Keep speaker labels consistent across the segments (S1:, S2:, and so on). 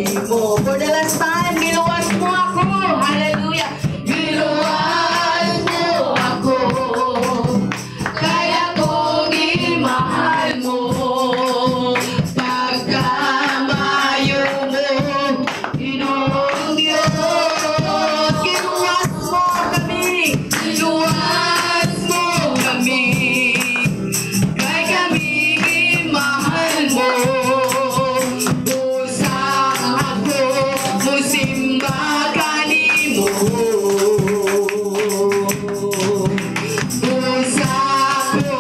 S1: mo. For the last time, giluwas mo ako. Hallelujah. Giluwas mo ako. Kaya kong imahal mo. Pagkamayo mo, Ginoong Diyos. Giluwas mo kami. Giluwas mo kami. Kaya kami imahal mo. Pusang ako, musimba kanimo. Pusang ako,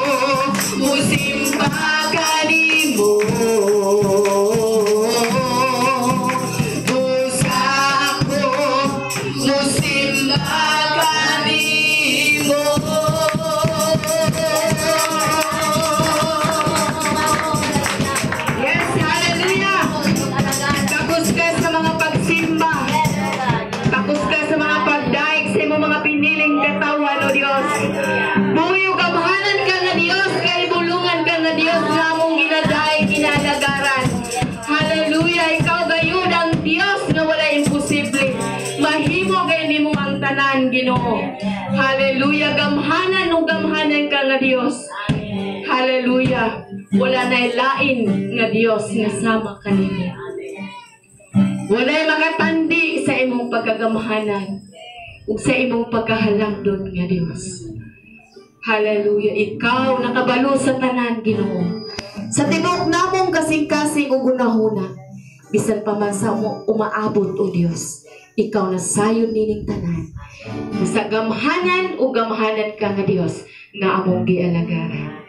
S1: musimba kanimo. Pusang ako, musimba kanimo. Yes, hallelujah. Tapos ka sa mga pagsimba. Tapos ka sa mga pagdaig sa imong mga piniling katawan, O Diyos. Buyo kamhanan ka nga Diyos, kay bulungan ka nga Diyos na mong ginadaig, ginalagaran. Hallelujah. Ikaw gayud ang Diyos na wala imposible. Mahimo kay nimo ang tanan, Ginoo. Hallelujah. Gamhanan o gamhanan ka nga Diyos. Hallelujah. Wala na'y lain nga Diyos nga sama kanimo. Wala'y makatandi sa imong pagkagamhanan ug sa imong pagkahalangdon nga Diyos. Hallelujah. Ikaw nakabalo sa tanan, Ginoo. Sa tibuok namong kasing-kasing ug gunahuna, bisan pa man sa umaabot, O Diyos, ikaw na sayon nining tanan. Sa gamhanan o gamhanan ka nga Diyos na among gialagaran.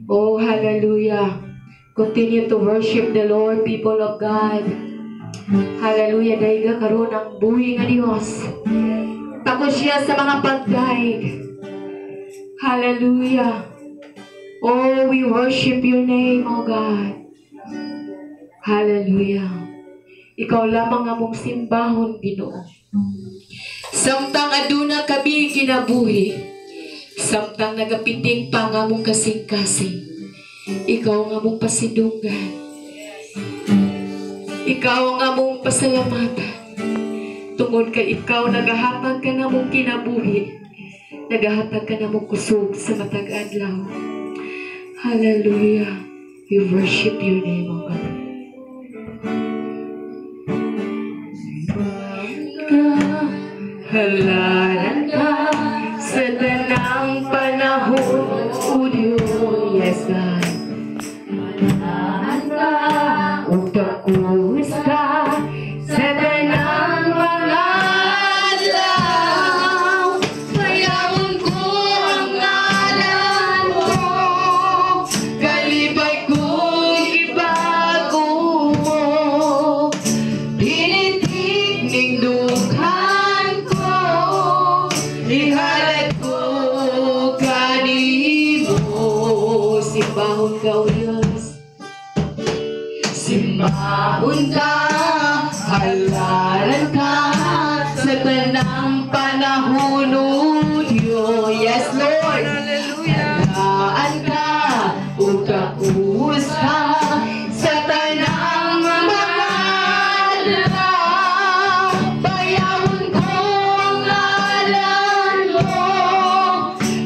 S1: Oh, hallelujah. Continue to worship the Lord, people of God. Hallelujah. Dahil ka karoon ng buhay nga Diyos. Takot siya sa mga pagdaig. Hallelujah. Oh, we worship your name, oh God. Hallelujah. Ikaw lamang among simbahon, Ginoo. Samtang aduna kabi kinabuhi. Samtang nagapiting pa nga mong kasing-kasing, ikaw nga mong pasidunggan. Ikaw nga mong pasalamatan. Tungod kay ikaw nagahatag ka na mong kinabuhi. Nagahatag ka na mong kusog sa matag adlaw. Hallelujah. We worship your name, O God. Halaran ka sa tanang panahon, O Diyos. Yes, God. Halaran ka, o takus ka sa tanang mga adlaw. Payaon ko ang ngalan mo, kalipay kong ibago mo. Tinitigning dughan ko, ihalat ko kanimo. Simbahon ka, O Diyos. Simbahon ka, halaran ka sa tanang panahon, O Diyos. Yes, Lord. Halaan ka, o takus ka sa tanang mga adlaw. Payaon ko ang ngalan mo,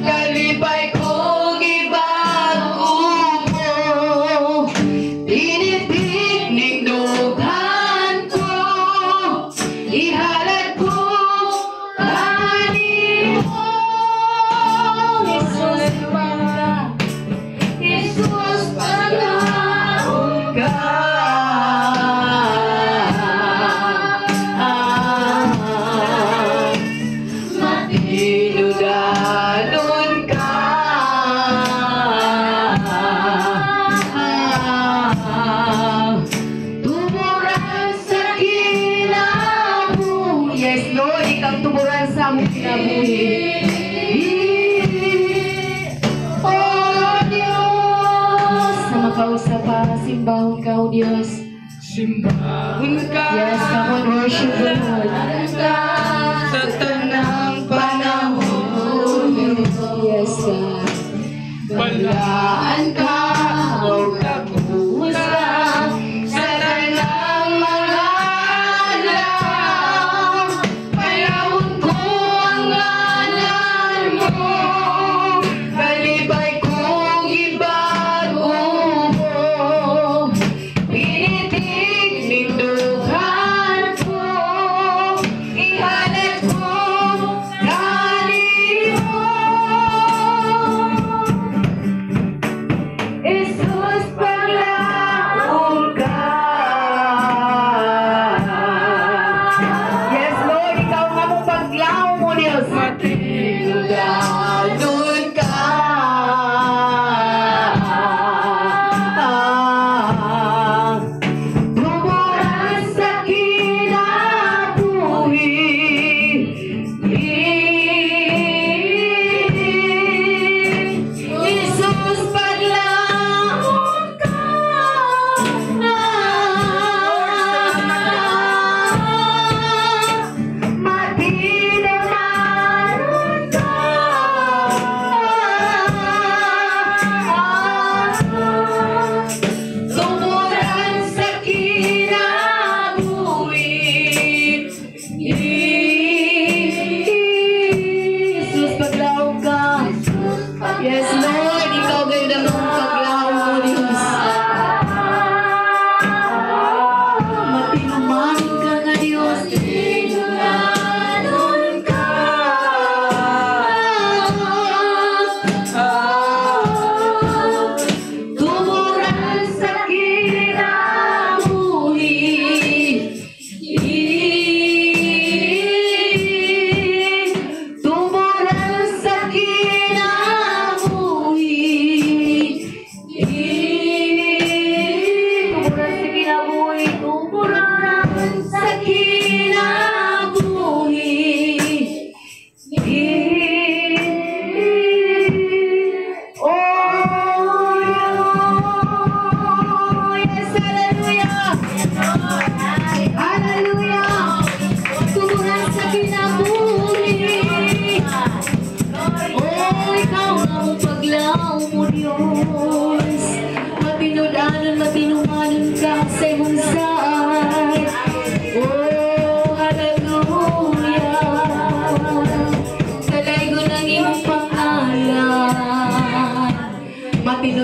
S1: kalipay kong ibago mo. Tinitigning dughan ko, ihalat ko kanimo. Jesus, Panginoon. Jesus, Panginoon ka. Matinudanon ka. Tumuran sa kinabuhi. Yes, Lord, ikaw tumuran sa among kinabuhi. Oh Diyos, sa makausap para simbahon ka, O Diyos. Simbahon ka. Yes, come on, worship the Lord. Sa tanang panahon. Yes, God. Balaan ka, o takus ka sa tanang mga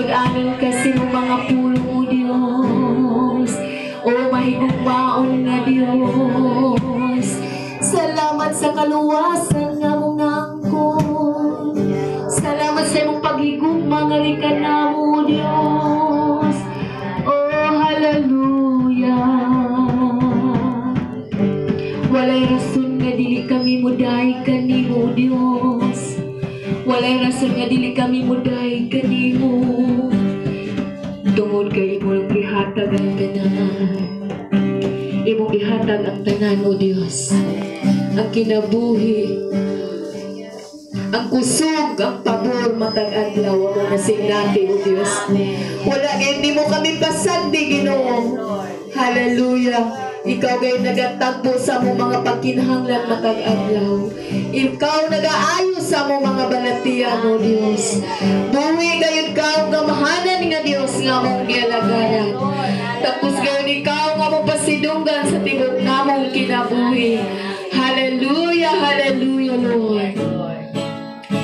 S1: Pag-anon kasi mo mga pulo mo Diyos. O mahigugmaon nga Diyos. Salamat sa kaluwasan nga mong nangkon. Salamat sa imong paghigugma nga rin ka na mo Diyos. Oh hallelujah. Walay rason nga dili kami muday kanimo Diyos. Walay rason nga dili kami muday kanimo. Tungod kay imong gihatag ang tanan. Imong gihatag ang tanan o Diyos. Ang kinabuhi, ang kusog, ang pabor, matag adlaw mo nasing natin o Diyos. Wala hindi mo kami pasagdi Ginoo. Hallelujah. Ikaw gay nagatagpo sa mo mga pagkinahanglan matag adlaw. Ikaw nagaayo sa mo mga balatian o Dios. Buhi gayud ikaw gamahanan nga Dios nga mong gialagaran. Tapos gayon ikaw nga mo pasidunggan sa tibok namong kinabuhi. Hallelujah, hallelujah Lord.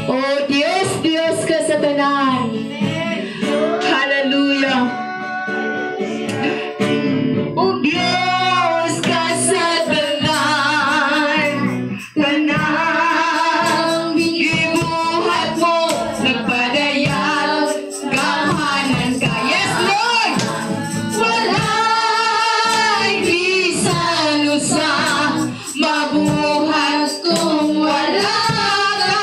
S1: Oh Dios, Dios ka sa tanan. Hallelujah. Oh Dios ka sa tanan. Tanang gibuhat mo nagpadayag gamahanan ka. Yes Lord. Walay bisan usa mabuhat kung wala ka.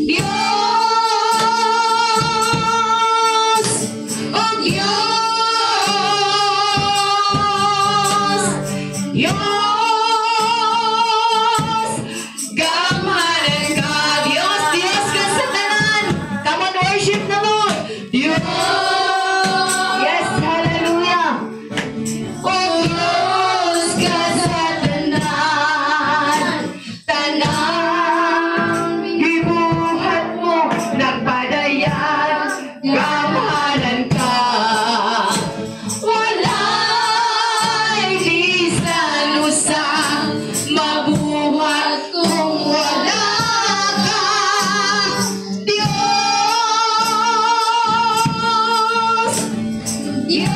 S1: Diyos, oh Diyos, Diyos, gamahanan ka. Diyos, Diyos ka sa tanan. Come on, worship the Lord. Diyos. Yes, hallelujah. Oh Diyos ka sa tanan. Tanang gibuhat mo nagpadayan gamahanan ka. Walay bisan usa mabuhat kung wala ka. Diyos, Diyos,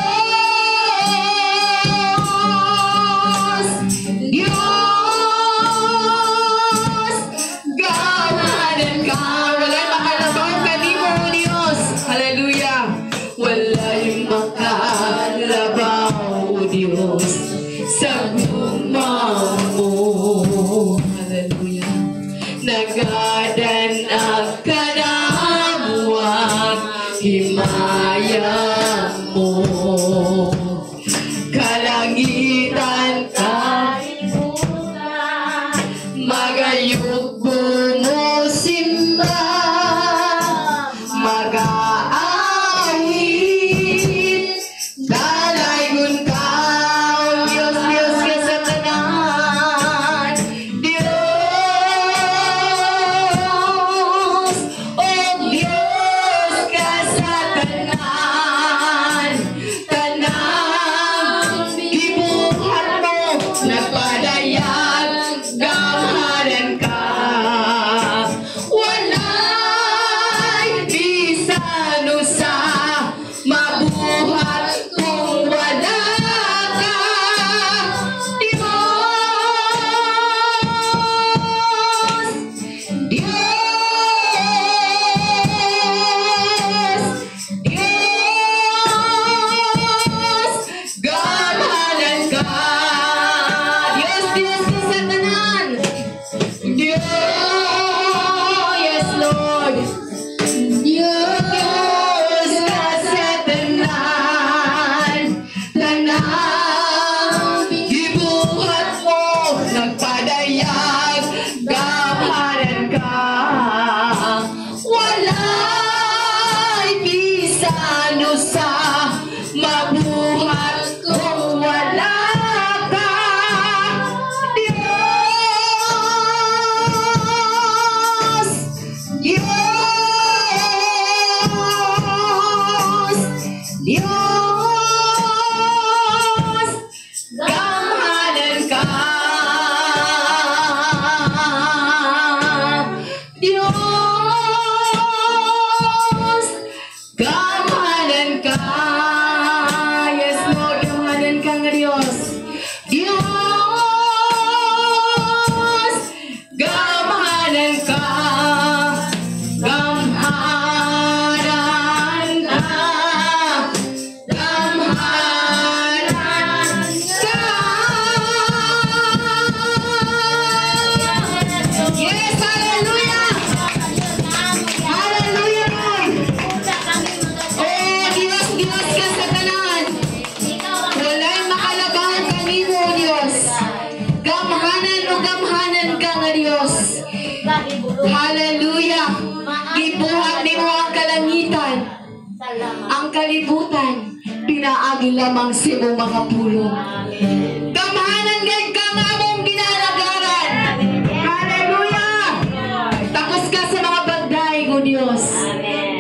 S1: Diyos, gamahanan ka. Walay makalabaw kanimo Diyos. Hallelujah. Walay makalabaw Diyos sa gugma mo. Hallelujah. Nagadan ang kanamuang himaya mo. Kalangitan kalimutan, magayog bumusimba, mag-aawit, dalaygon ka, Diyos, Diyos ka sa tanan. Diyos, oh Diyos ka sa tanan. Tanang gibuhat mo nagpadayan gamahanan ka. Walay bisan usa mabuhat kung wala ka. Diyos, Diyos, Diyos, gamahanan ka. Dios. Gamhanan o gamhanan ka nga Dios. Hallelujah. Gibuhat nimo ang kalangitan, ang kalibutan, pinaagi lamang sa imong mga pulong. Gamhanan gay ka nga among ginalagaran. Hallelujah. Takos ka sa mga bagday o Dios.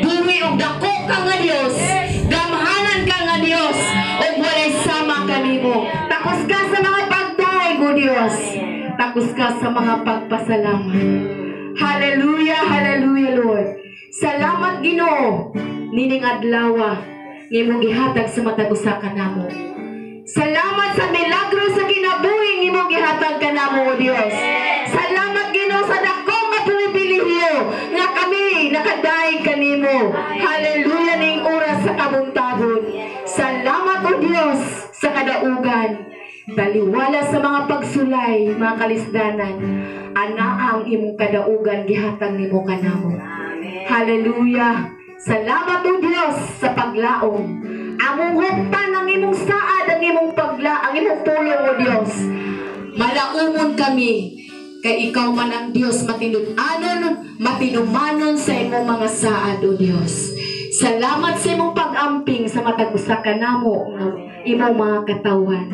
S1: Buhi og dako ka nga Dios. Gamhanan ka nga Dios. Og walay sama kanimo. Takos ka sa mga bagday o Dios. Takos ka sa mga pagpasalamat. Hallelujah, hallelujah Lord. Salamat Ginoo nining adlaw ngimong gihatag sa matag usa kanamo. Salamat sa milagro sa kinabuhi ngimong gihatag kanamo o Dios. Salamat Ginoo sa dakong nga pribilehiyo nga kami nakadaig kanimo. Hallelujah ning oras sa kabuntagon. Salamat o Dios sa kadaugan. Taliwala sa mga pagsulay, mga kalisdanan, anaang imong kadaugan gihatag nimo kanamo. Hallelujah. Salamat o Dios sa paglaom. Among huktan ang imong saad, ang imong ang imong tulong o Dios. Malaumon kami kay ikaw man ang Dios matinud-anon, matinumanon sa imong mga saad o Dios. Salamat sa imong pag-amping sa matag usa kanamo imong mga katawan.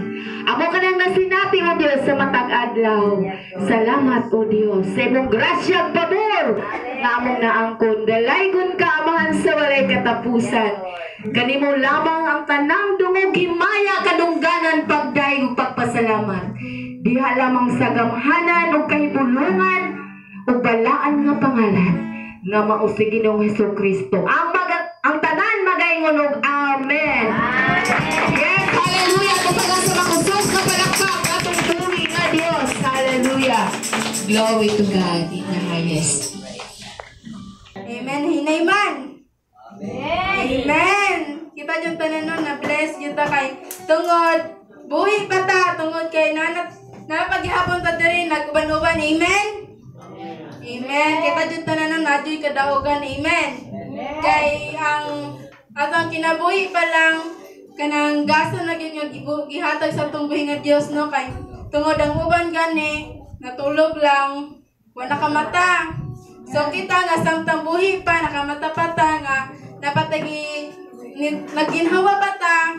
S1: Amo kanang nasinati o Dios sa matag adlaw. Salamat o Dios sa imong grasya ug pabor nga among naangkon. Dalaygon ka amahan sa walay katapusan. Kanimo lamang ang tanang dungog himaya kadungganan pagdaig ug pagpasalamat. Diha lamang sa gamhanan ug kahibulungan ug balaan nga pangalan nga mao si Ginoong Hesukristo. Ang tanan magaingon og amen. Yes, hallelujah. Kapag sa makusog ka palakpak atong buhi nga Dios. Hallelujah. Glory to God in the highest.
S2: Amen. Hinayman. Amen. Kita yung tananon na bless yung kay tungod buhi pa ta tungod kay napaghihapon ta diri nagkuban-uban. Amen. Amen. Kita yung tananon na adyoy kadaogan. Amen. Kay ang atong kinabuhi pa lang kanang gasto na gyud nga gihatag sa atong buhi nga Dios no kay tungod ang uban gani natulog lang wala ka mata. So kita nga samtang buhi pa nakamata pa ta nga napatagi naginhawa pa ta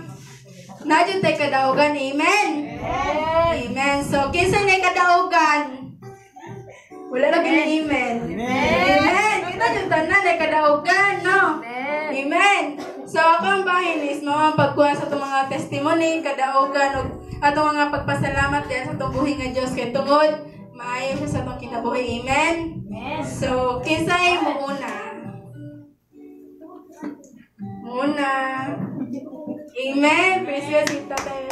S2: nadyo tay kadaugan. Amen. Amen. So kinsa nay kadaugan wala na gini amen. Amen. Kita yung tanan ay kadaugan, no? Amen. So ako ang bahin is mga pagkuha sa itong mga testimony, kadaugan, o atong mga pagpasalamat din sa itong buhay nga Diyos. Kaya tungod, maayo siya sa itong kinabuhi. Amen. So, kinsay mo una? Muna. Amen. Precious si Tatay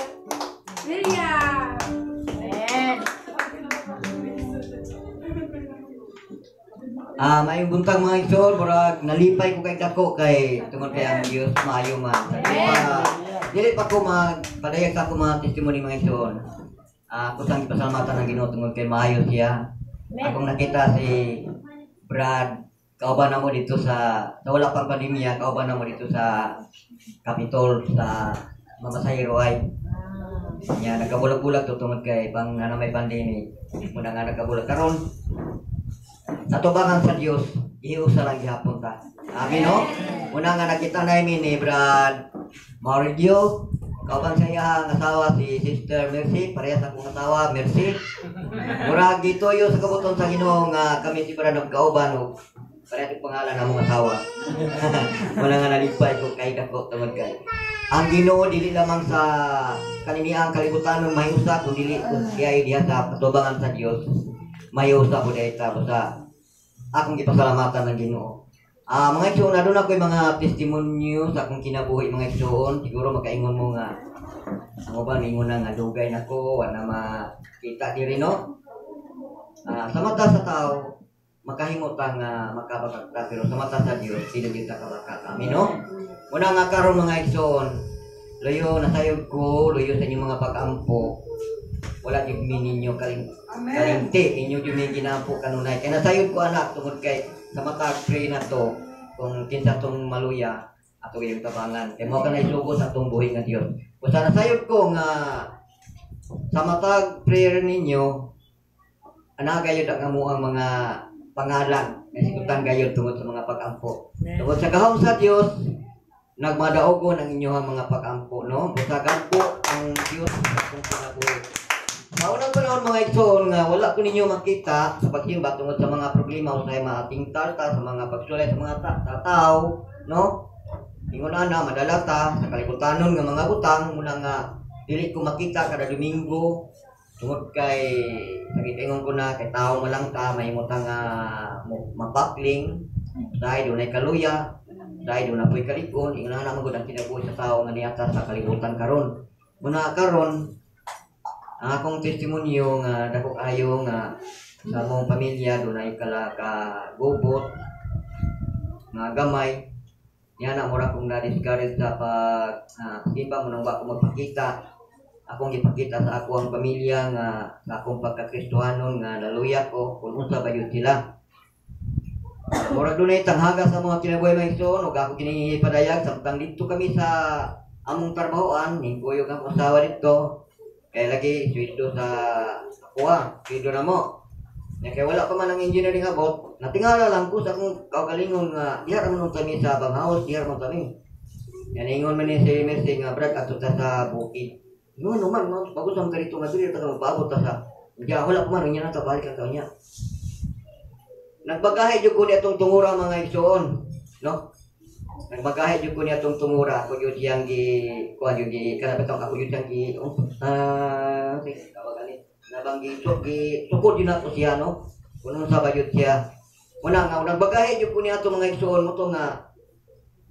S2: William. Amen.
S3: May buntag mga igsoon, murag nalipay ko kay dako kay tungod kay ang Dios maayo man. Dili pa ko magpadayag sa ako mga testimony mga igsoon. Ako sang ipasalamatan ang Ginoo tungod kay maayo siya. Akong nakita si Brad, kauban na mo dito sa wala pang pandemya, kauban na mo dito sa Capitol sa Mamasayro ay. Nya nagabulag-bulag to tungod kay pang may pandemic. Muna nga nagabulag karon. Natubangan sa Dios, iusa lang gihapon ta. Amen no? Una nga nakita namin ni Brad Mauricio, kauban sa iyang asawa si Sister Mercy, parehas akong asawa Mercy. Murag gituyo sa kabuton sa Ginoo nga kami si Brad nagkauban og parehas pangalan ng mga asawa. Wala nga nalipay ko kay dako tungod kay ang Ginoo dili lamang sa kaniniang kalibutan ng mahiusa kundi dili diha sa patubangan sa Dios. Mahiusa po dahil tapos sa akong ipasalamatan ng Ginoo. Mga igsoon, na doon ako yung mga testimonyo sa akong kinabuhi mga igsoon. Siguro makaingon mo nga ang ba, ingon na nga dugay na ko, wala makita diri no? Sa mata sa tao, makahimot nga makabakakta, pero sa mata sa Diyos, hindi kita kabakata. Amin no? Muna nga karon mga igsoon, luyo nasayod ko, luyo sa inyong mga pag-ampo. Wala yung ninyo kalinti, inyo yung may ginampo kanunay. Kaya nasayod ko anak, tungod kay sa mata pray na to, kung kinsa tong maluya, ato yung tabangan. Kaya mo ka na isugo sa itong buhay nga Diyos. Kung sa nasayod ko nga sa matag prayer ninyo, ana gayud ang amuang mga pangalan nga sigutan gayud tungod sa mga pag-ampo. Tungod sa gahom sa Dios, nagmadaogon ang inyong mga pag-ampo, no? Busagan po ang Dios sa akong kinabuhi. Sa unang panahon mga igsoon nga wala ko ninyo makita sa pagsimba tungod sa mga problema usay maating talta sa mga pagsulay sa mga tao, no? Ingon ana madala ta sa kalibutanon nga mga butang muna nga dili ko makita kada Domingo tungod kay ingon ko na kay tao mo lang ta may mutang nga mapakling dahil dunay kaluya dahil doon na po'y kalikon ingon ana magud ang kinabuhi sa tao nga niata sa kalibutan karon. Muna karon ang akong testimonyo nga dako kayo nga sa among pamilya dunay kala ka gubot nga gamay yan ang mura kong na-discourage sa simba mo nang ba ako magpakita akong ipakita sa ako ang pamilya nga sa akong pagkakristohanon nga naluya ko kung unsa ba yun sila. Mura dunay tanghaga sa mga kinabuhi mga igsoon ug ako ginipadayag samtang dito kami sa among trabahoan ning kuyog ang usawa dito. Kaya lagi, sweldo sa akuha, sweldo na mo. Kaya wala pa man ang engineering abot, natingala lang ko sa akong kaugalingon nga, diha naman kami sa banghaus, diha naman kami. Yan, ingon man ni si Mercy nga, Brad, ato ta sa bukid. Ingon naman, bagus ang karito nga, dili ta magpaabot ta sa, diya, wala pa man, niya na tabalik ang niya. Nagbagahe jud ko ni atong tungura mga igsoon, no? Nagbagahe jud ko niya tong tumura ko jud yang kuan jud kana betong ako jud yang kawagan ni nabanggi sukod jud nato siya no kuno sa bayud siya una nga nagbagahe jud ko niya tong mga igsoon mo to nga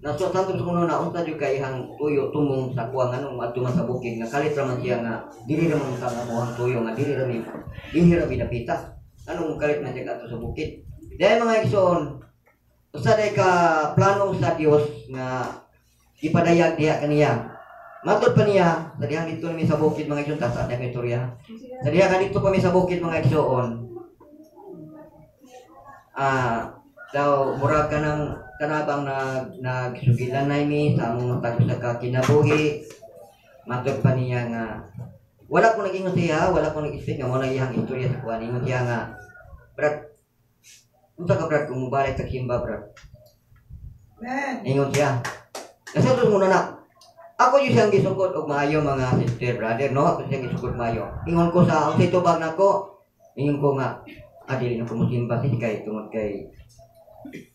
S3: naso tanto kuno na unta jud kay hang tuyo tumong sa kuang anong adto man sa bukid nga kalit ra man siya nga dili ra man sa amuhang tuyo nga dili ra mi dapita anong kalit man siya adto sa bukid dahil mga igsoon usa day ka planong sa Dios nga ipadayag diha kaniya. Matod pa niya, sa diha dito kami sa bukid mga igsoon sa diha istorya. Sa diha dito kami sa bukid mga igsoon. Daw murag ka ng kanabang nagsugilan na mi sa among matag sa kinabuhi. Matod pa niya nga wala ko naging siya, wala ko nag-speak nga mo na iyang istorya sa kuan ingon siya nga Brad unsa ka Brad kung mubalik sa simba Brad? Ingon siya. Kasi ito muna na. Ako yung siyang gisugod og maayo mga sister brother no. Ako siyang gisugod maayo. Ingon ko sa unsay tubag nako. Ingon ko nga adili na ko musimba si kay tungod kay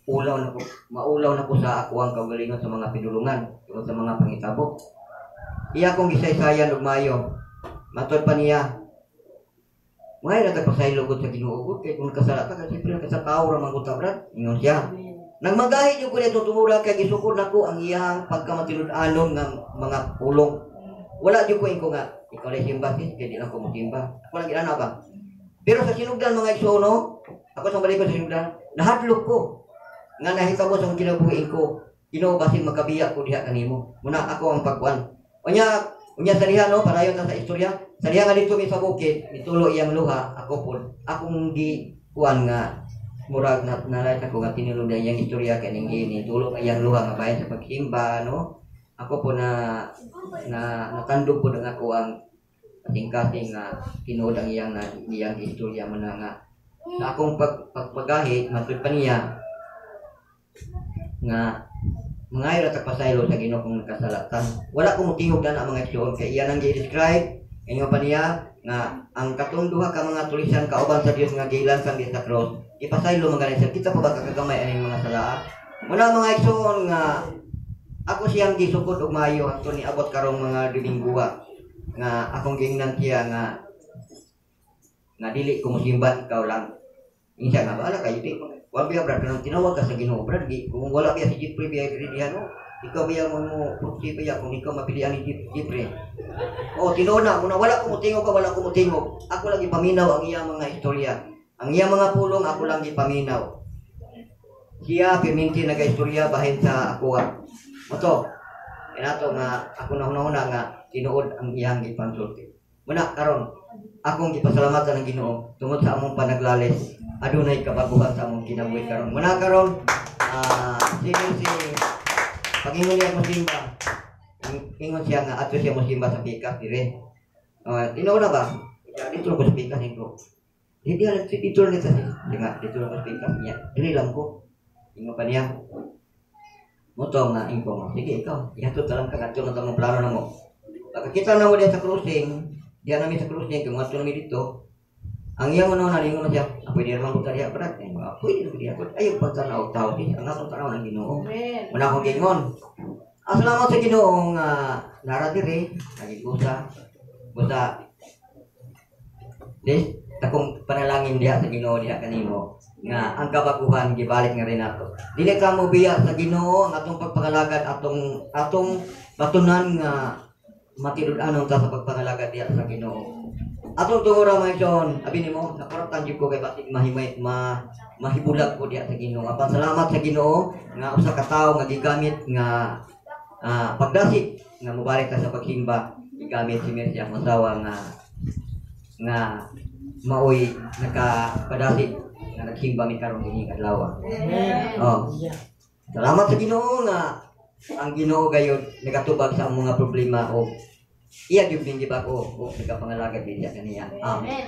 S3: maulaw na ko sa ako ang kaugalingon sa mga pinulungan tungod sa mga pangitabo. Iya kong gisaysayan og maayo. Matod pa niya. Mga nagpasaylo ko sa Ginoo kay kung kasala ka kasi siyempre sa tao ra man ta Brad ingon siya nagmagahi jud ko nito tumura kay gisukod nako ang iyang pagkamatilud-anon nga mga pulong wala jud ko nga ikaw lay simba kay di lang ko musimba ako lang ginana ba pero sa sinugdan mga igsoon ako sa balik ko sa sinugdan nahadlok ko nga nahitabo sa kinabuhi ko Ginoo basin makabiya ko diha kanimo muna ako ang pagkuan unya sa diha no padayon ta sa istorya sa diha nga dito mi sa bukid mitulo iyang luha ako pud akong gi kuan nga murag nalay ko nga tinulong iyang istorya kaning gini tulo iyang luha nga bayan sa pagsimba no ako po na natandog po ng ako ang kating-kating nga tinuod ang iyang istorya man nga sa akong pagpagahi matud pa niya nga mga ira pasaylo sa Ginoo kung nakasalatan. Wala ko motingog na ang mga igsoon kay iya nang gi-describe inyo pa niya nga ang katong duha ka mga tulisan kauban sa Dios nga giilan sa cross. Ipasaylo mga ganun kita pa ba kakagamay aning mga sala. Muna mga igsoon nga ako siyang gisukod og maayo ato ni abot karong mga Domingo nga akong giingnan siya nga dili ko mosimba ikaw lang. Insa nga baala kayo di wa biya Brad nang tinawag ka sa Ginoo Brad kung wala biya si Jeffrey biya diha no ikaw biya mo pugsi biya kung ikaw mapilian ni Jeffrey tinuna muna wala ko motingog ako lang ipaminaw ang iyang mga istorya ang iyang mga pulong ako lang ipaminaw siya piminti nagaistorya bahin sa ako moto inato nga ako na una nga tinuod ang iyang ipansulti muna karon akong gipasalamatan ng Ginoo tungod sa among panaglales adunay kabaguhan sa among kinabuhi karon muna karon si pagingon niya mo simba ingon siya nga ato siya mo simba sa pikas dire Tinaw na ba? Dito ko sa pikas ko. Hindi alam dito ulit kasi. Dito ko sa pikas niya. Dili lang ko. Ingo pa niya. Motong na ingko mo. Sige ikaw. Ihatod ka lang ka kadto na tamong plano na mo. Pagkakita na mo diyan sa cruising, diyan namin sa cruising kung ato namin dito. Ang iyang ano nalingon na siya. Pwede naman ko tariya brad. Pwede naman diya. Ayaw pagtanaw tao din. Ang atong tanaw ng Ginoo. Wala akong gingon. Salamat sa Ginoong naradiri. Naging usa. Buta. Des, takong panalangin diha sa Ginoo diha kanimo nga ang kabaguhan gibalik nga rin nato. Dili ka mo biya sa Ginoo ang atong pagpangalagad atong batunan nga matilud-anon ta sa pagpangalagad diha sa Ginoo. Atong tungora maison, abi nimo nakoratan jud ko kay batik mahibulag ko diha sa Ginoo. Apan salamat sa Ginoo nga usa ka tawo nga gigamit nga pagdasig nga mobalik ta sa pagsimba gigamit si Mercy ang masawa nga maoy nakapadasig nga nagsimba mi karon dinhi kadlaw. Salamat sa Ginoo nga ang Ginoo gayud nagatubag sa mga problema o iya gyud ning gibag o nagapangalagad diha kaniya. Amen.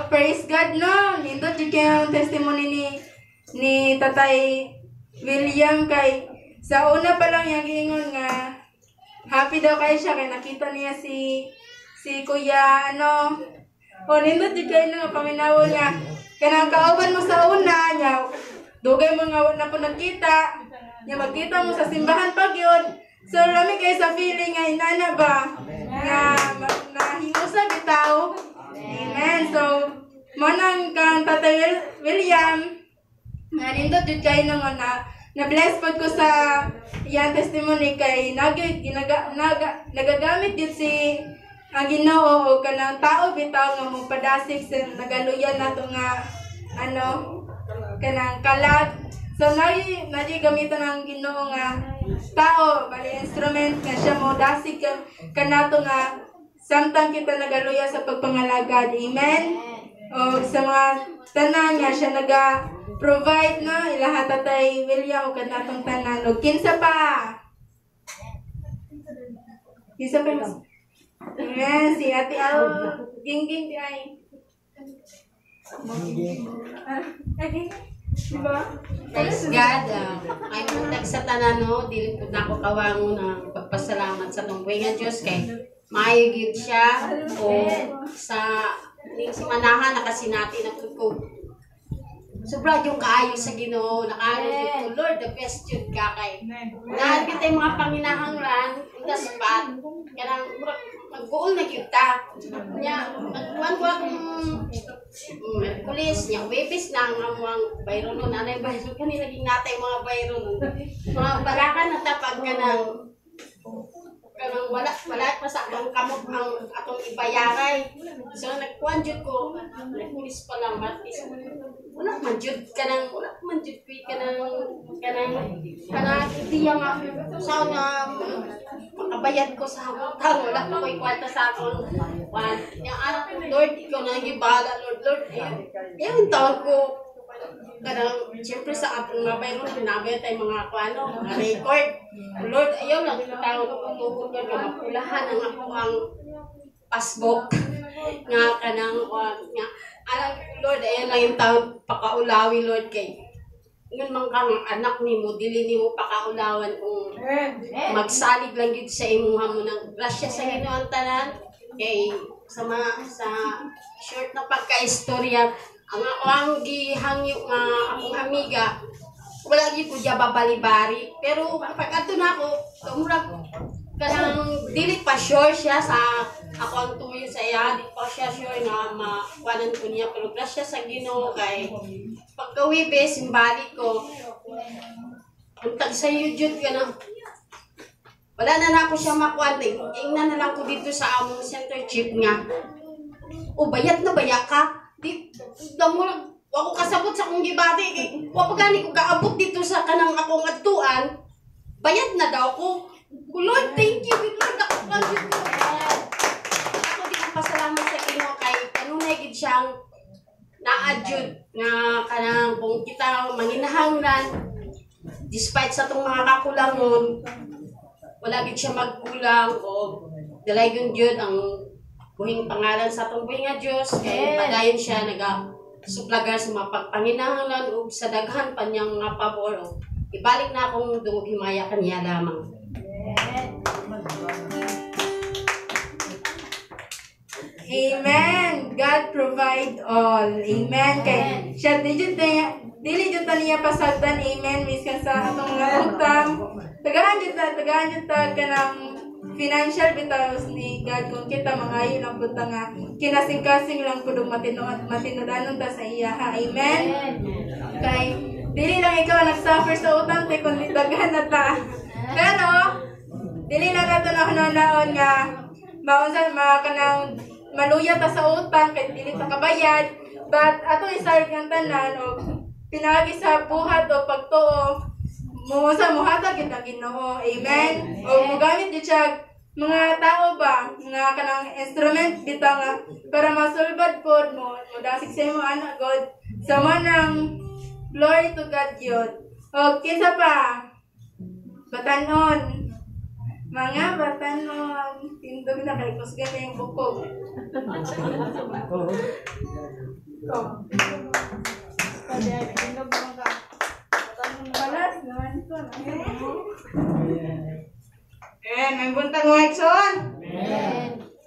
S2: Praise God, no? Nindot jud kay ang testimony ni Tatay William kay sa una pa lang yung giingon nga happy daw kay siya kay nakita niya si Kuya nindot jud kay nga paminawon nga kanang kauban mo sa una nya dugay mo nga na po nagkita nya magkita mo sa simbahan pag yun. So lami kay sa feeling nga inana ba nga nahimusa bitaw. Amen. So manang kang Tatay William nga nindot jud kay na-bless pod ko sa iyang testimony kay nagagamit jud si ang Ginoo o kanang tao bitaw nga mopadasig sa nagaluyan nato nga kanang kalag. So nari gamiton ang Ginoo nga tao bali instrument nga siya mo dasig kanato nga samtang kita nagaluya sa pagpangalagad. Amen. O sa mga tanan nga siya provide no ilaha Tatay William o kanatong tanan o kinsa pa amen si Ate Al Gingging di ay diba?
S4: Praise God. Ay puntak sa tanan no dili pud nako kawango ng pagpasalamat sa tungkoy nga Dios kay maayo gyud siya o sa si manahan nakasinati na pud ko. Sobra yung kaayo sa Ginoo, nakaayo ko, Lord, the best yun ka kay. Nahagit ay mga panginahanglan, the spot, kanang mag-goal na kita. Nagkuhan ko akong Merkulis, Webis na ang amang bayro nun, anay bayro, kanina naging natay mga bayro nun. Mga barakan na tapag ka ng wala pa sa akong kamot ang atong ibayaray. So nagkuhan jud ko, nagpulis pa lang matis. Wala man jud kanang ideya nga sa nga makabayad ko sa utang, wala pa ko'y kwarta sa akong yung anak ko, Lord, ikaw na nagibala, Lord, yung taon ko kanang siyempre sa atong mga bayro pinabay tayo mga mga record. Lord, ayaw lang tayo tungkol ko nga mapulahan ang ako ang passbook nga kanang nga Lord, ayaw lang yung taon pakaulawi Lord kay ngun man kang anak nimo dili nimo pakaulawan kung magsalig lang gid sa imong hamon ng grasya sa Ginoo ang tanan kay sa short na pagka-istorya ang akong gihangyo nga akong amiga wala gyud ko diya babalibari pero pag adto na ako murag kanang dili pa sure siya sa ako ang tuyo sa iya di pa siya sure nga makuanan ko niya pero grasya sa Ginoo kay pagkawibe simbalik ko untag sa YouTube kanang wala na ako siya makuan ingnan na lang ko dito sa among center chief nga o bayat na baya ka di damo ako kasabot sa akong gibati wa pa gani ko gaabot dito sa kanang akong adtuan bayad na daw ko Lord thank you Lord ako di pasalamat sa Ginoo kay kanunay gid siyang naadjud nga kanang kung kita manginahanglan despite sa itong mga kakulangon, wala gid siya magkulang o dalaygon gyud ang buhing pangalan sa atong buhing nga Dios kay padayon siya suplagar sa mga pagpanginahanglan ug sa daghan pa niyang mga pabor. Ibalik na akong dungog himaya kaniya lamang.
S2: Amen. God provide all. Amen. Kay siya dili jud niya pasagdan. Amen. Miskan sa atong mga utang. Tagahan jud ta kanang financial bitaw ni God kung kita mangayo ng punta nga kinasing-kasing lang pud matinudanon ta sa iya. Amen. Kay dili lang ikaw nagsuffer sa utang te kundi daghan na ta. Pero dili lang nato nahunaon nga maunsa kanang maluya ta sa utang kay dili ta kabayad, but atong isayod ng tanan o pinagi sa buhat o pagtuo mo sa muhatag kita Ginoo. Amen. O mogamit gyud siya mga tao ba nga kanang instrument bitaw nga para masulbad pod mo dasig sa imo anak God sa manang glory to God yun. O kinsa pa batanon mga batanon, tindog na kay kusgan na yung bukog. Balas naman ito. May buntang mga ikson.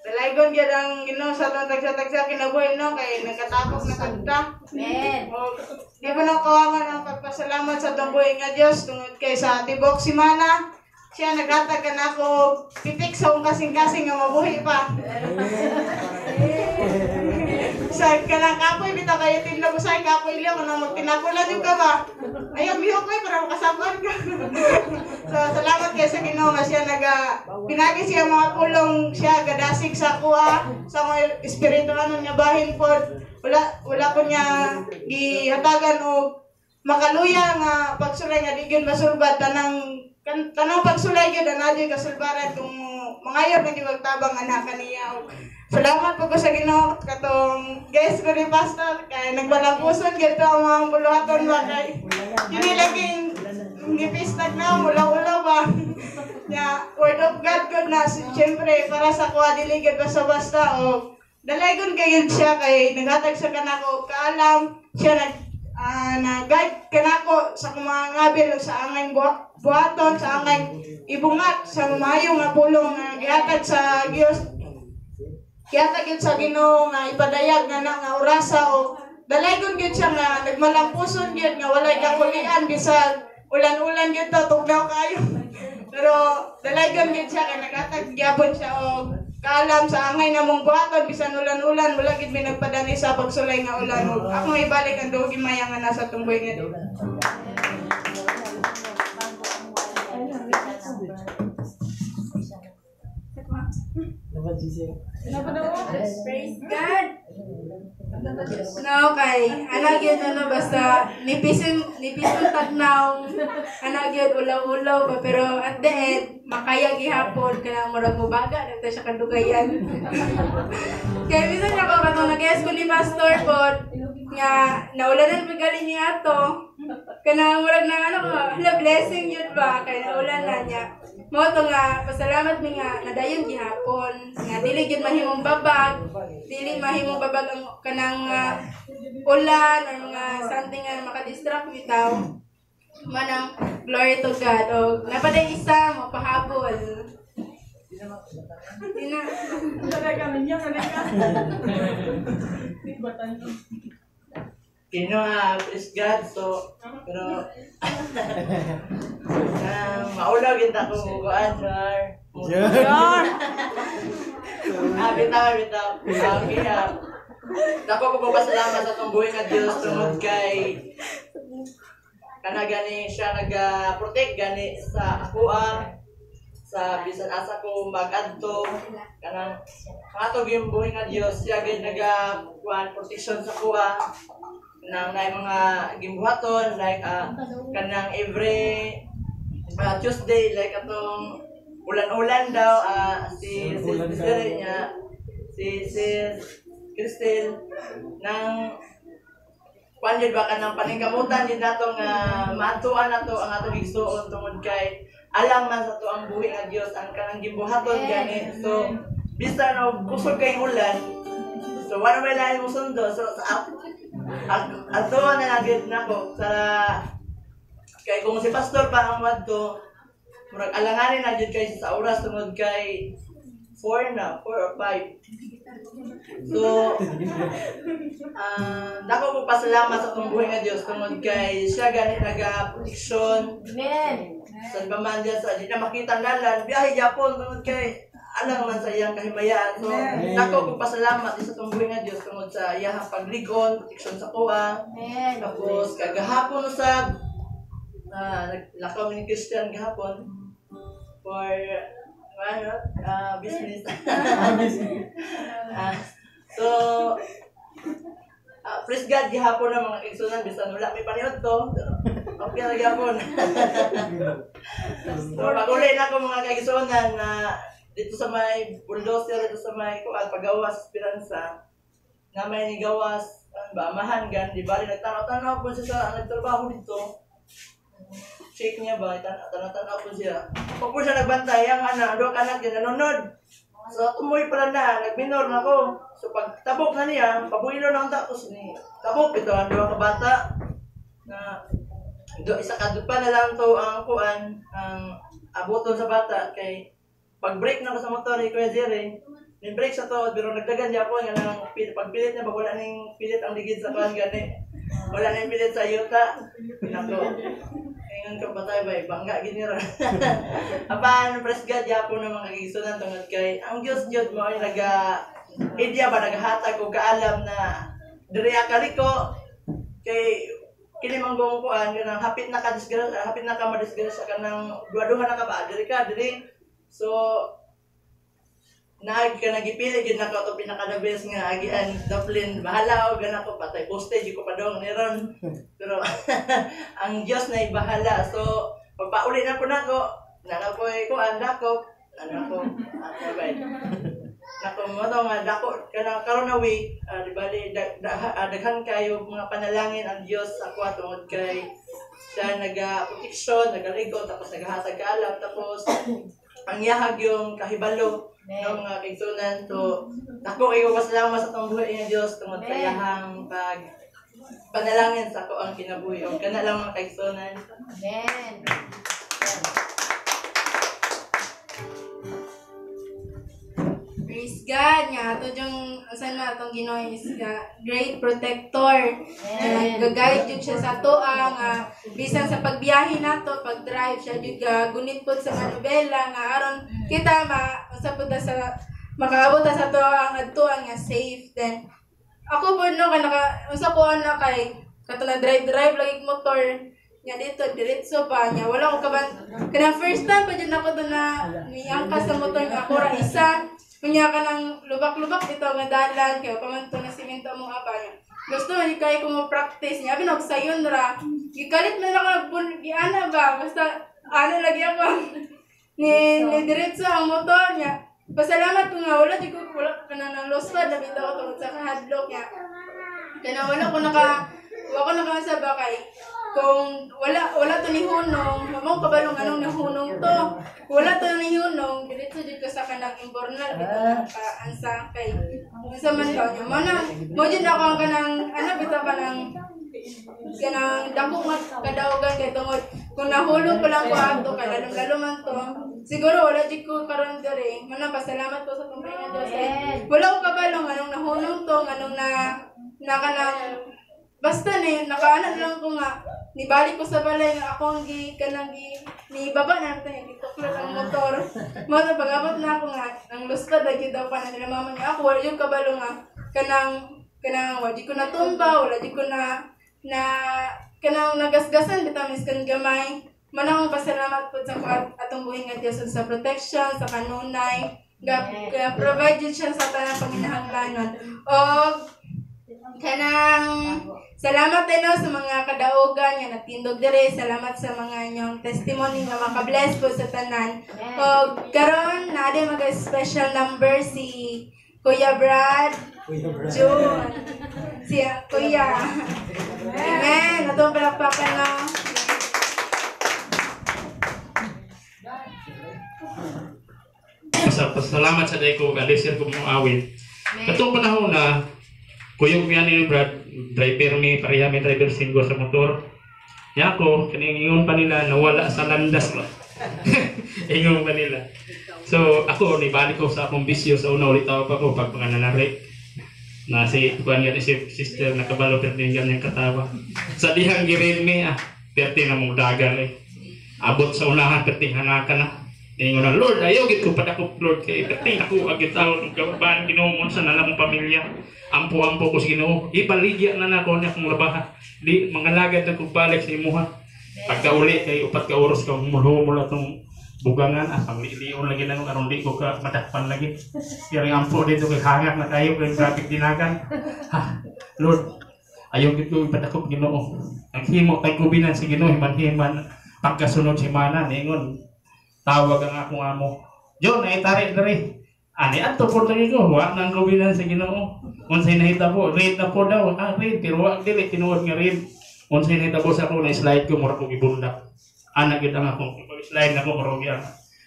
S2: Dalaygon gyud ang Ginoo sa atong tagsa-tagsa kinabuhi no kay nagkatapos na kanta. Di ba na kawangan ang pagpasalamat sa atong buhi nga Dios tungod kay sa tibok simana. Siya naghatag ka na ako pitik sa akong kasing-kasing nga mabuhi pa. Sa kanang kapoy, bitaw kayo tinlog sa kapoy liya, kung magtinakulan yung ka ba? Ayaw, bihok ko para makasaban ka. So, salamat kayo sa Ginoo nga siya pinagi siya mga kulong siya, gadasig sa kuha, sa mga espirituanon nga bahin po. Wala ko niya gihatagan o makaluya nga pagsulay nga di gyud masulbad tanang pagsulay gyud anadyo kasulbaran kung mangayo na giwagtabang anak kaniya. Salamat po ko sa Ginoo katong guest ko ni pastor kay nagbalampuson gyud ang mga buluhaton ba kay dili laging gipistag na ulaw-ulaw ba. Ya word of God good na siyempre para sa kuha dili gyud basta-basta o dalaygon kay siya kay naghatag sa kanako kaalam siya nag-guide kanako sa mga ngabil sa angay buhaton sa angay ibungat sa mamayong nga pulong nga gihatag sa Dios gihatag gyud sa Ginoo nga ipadayag nga orasa o dalaygon gyud siya nga nagmalampuson gyud nga walay kakulian bisag ulan-ulan gyud to tugnaw kayo pero dalaygon gyud siya kay naghatag gyapon siya o kaalam sa angay namong buhaton bisan ulan-ulan wala gid may nagpadani sa pagsulay nga ulan. Ako may balik ang dugi maya nga nasa tumboy nga dito. Praise God. No, kay anak yun basta nipisun tagnaw anak yun ulaw-ulaw ba pero at the end makaya gihapon kanang murag mubaga nagta siya kandugayan. Kaya minsan ako katong nag-guest ko ni pastor pod nga naulanan bigali niya ato kanang murag na hala blessing yun ba kay naulan na niya mo to nga pasalamat mi nga nadayon gihapon nga dili gyud mahimong babag ang kanang ulan or mga something nga makadistract bitaw manang glory to God o napaday isa mo pahabol ina talaga minyo
S5: praise God so pero maulaw gid ako mugaan sir. Bitaw. Kaya dako ko papasalamat sa atong buhay nga Dios tungod kay kana gani siya naga-protect gani sa akoa sa bisan asa ko mag-adto kanang atong yung buhay nga Dios siya gid naga-kuan protection sa kuha nang mga gimbuhaton like kanang every Tuesday like atong ulan-ulan daw si Christine nang kuan jud ba kanang paningkamutan jud nato nga maatuan nato ang atong igsuon tungod kay alang man sa to ang buhi nga Dios ang kanang gibuhaton gani. So bisan og kusog kay ulan, so wala may lain mo sundo. So ato na lang gid nako sa kay kung si pastor pa ang wadto murag alanganin na jud kay sa oras tungod kay 4 or 5. So, dako ko pasalamat sa itong buhay nga Diyos tungod kay siya ganit nag-proteksyon.
S4: Amen.
S5: Sa paman dyan sa di na makita nalan, biyahe Japon tungod kay alang man sa iyang kahimayaan. So, dako ko pasalamat sa itong buhay nga Diyos tungod sa iyang pagligon, proteksyon sa kuha.
S4: Amen.
S5: Tapos, kagahapon sa lakaw ni Christian gahapon for business. So, praise God, gihapon na mga kaigsunan, bisan wala may paniod to. Okay na gihapon. So, pag-uli na ako mga kaigsunan na dito sa may bulldozer, dito sa may pagawas, Esperanza, na may nigawas, amahan gan, di ba? Nagtanaw-tanaw po siya sa nagtrabaho dito. Shake niya ba? Tanaw-tanaw po siya. Pag po siya nagbantay, ang doon anak niya nanonood. So, tumoy pala na, nagminor na ako. So, pag tabok na niya, pabuilo na ang tapos ni tabok ito, ang dua ka bata. Na, isa kadupa na lang to ang kuan, ang abuton sa bata. Kay, pag break na ko sa motor ni Kuya Jerry, may break sa to, pero nagdagan niya ako, pag pilit niya, wala ning pilit ang ligid sa kuan gani. Wala ning pilit sa yuta. Nako. Ngayon ka patay ba, bangga ginira. Apan, praise God, yapon ng mga kagisunan tungod kay ang Diyos mo ay idea ba naghatag o kaalam na diri akaliko kay kinimanggong kuan kanang hapit na ka madisgrasya kanang duha-duha na ka ba diri. So nagipili gid na ko to pinaka the best nga agian Dublin bahala og gana ko patay postage ko pa dong niron pero ang Dios na ibahala. So pagpauli na ko nako kuan dako nako mo to nga dako kanang karon na week di bali daghan kayo mga panalangin ang Dios sa kuwa tungod kay siya naga-proteksyon, nagaligo tapos naghatag kaalam tapos ang yahag yung kahibalo ng mga kaigsunan. So, ako ay pasalamat sa itong buhay ng Diyos tungod sa yahang panalangin sa ako ang kinabuhi. O kana lang mga kaigsunan.
S4: Amen.
S2: Praise God nga ato yung saan na atong Ginoo is great protector. Nag-guide jud siya sa ato nga bisan sa pagbiyahe nato, pag-drive siya jud gunit pud sa manubela nga aron kita usab pud sa makaabot sa ato ang adtuan nga safe. Then ako pud no kanaka usa ko ana kay katong drive lagi motor nga dito diretso pa nya wala ko kana first time pa jud nako to na miangkas sa motor nga ako ra isa. Kunya ka ng lubak-lubak dito nga dalan kayo pamanto na simento mong aba niya. Gusto man kay ko mo practice niya binog sayon ra. Gikalit na lang ako giana ba basta ano lagi ako ni diretso ang motor niya. Pasalamat ko nga wala kana nang lost pad na bitaw ko tungod sa hadlock niya. Kana wala ko nakasaba kay kung wala to ni hunong, mamaw kabalong anong nahunong to. Wala to ni hunong, diretso jud ka sa kanang imbornal bitaw ka ansa kay unsa man ka nya. Mo jud ako ang kanang bitaw kanang dako nga kadaugan kay tungod kung nahulog pa lang ko ato kay lalong man to. Siguro wala jud ko karon diri. Mana pasalamat ko sa tumpay nga Dios. Wala ko kabalong anong nahunong to, anong na kanang basta ni nakaana lang ko nga nibalik ko sa balay nga ako ang ni baba na natin gituklat ang motor. Mo na pag-abot na ako nga ang luspad lagi daw pa na nila mama niya ako wala yung kabalo nga kanang wala di ko natumba wala di ko na kanang nagasgasan bitamis kan gamay. Manang pasalamat po sa atong buhing nga Dios sa protection sa kanunay ga provide siya sa tanang panginahanglanon. O kanang salamat din sa mga kadaugan nga nagtindog dire. Salamat sa mga inyong testimony nga makabless po sa tanan. O karon na di mga special number si Kuya Brad, June, si Kuya. Amen. Atong palakpakan no.
S6: Pasalamat sa day ko, alisir ko mong awit. Katong panahon na, kuyog niya ni Brad, driver mi, pareha may driver singgo sa motor. Niya ako, kaningingon pa nila, nawala sa landas ba? Ingon pa nila. So, ako, nibalik ko sa akong bisyo sa una, ulit tawag ako pag mga nanari. Na si, kuhan nga si sister, nakabalo, pero din ganyan katawa. Sa dihang girin mi, perti na mong dagan eh. Abot sa unahan, perti hanakan na. Ingon na, Lord, ayaw git ko padakop, Lord, kay perti ako agit tawag ng kababaan, Ginoo sa nalamong pamilya. Ampo-ampo ko sa Ginoo. Ibaligya na na ko niya kung labaha. Di, mga lagad na kong balik sa imuha. Pagkauli, kay upat ka oras ka, humul-humul atong bugangan, panglilion lagi na nung aron di ko ka matakpan lagi. Yung ampo dito kay hangak na kayo, kay traffic dinagan. Lord, ayaw gito ipadakop Ginoo. Ang himo kay kubinan si Ginoo, himan-himan, pagkasunod si Mana, ningon. Tawag ang akong amo. John, ay tarik na rin. Ani, ato po lagi ko. Huwag nang kubinan sa Ginoo. Unsay nahita po. Read na po daw. Read. Pero huwag dili. Tinuod nga read. Unsay nahita po sa ako na slide ko. Mura ko gibundak. Anak kita nga akong slide na ko. Mura ko yan.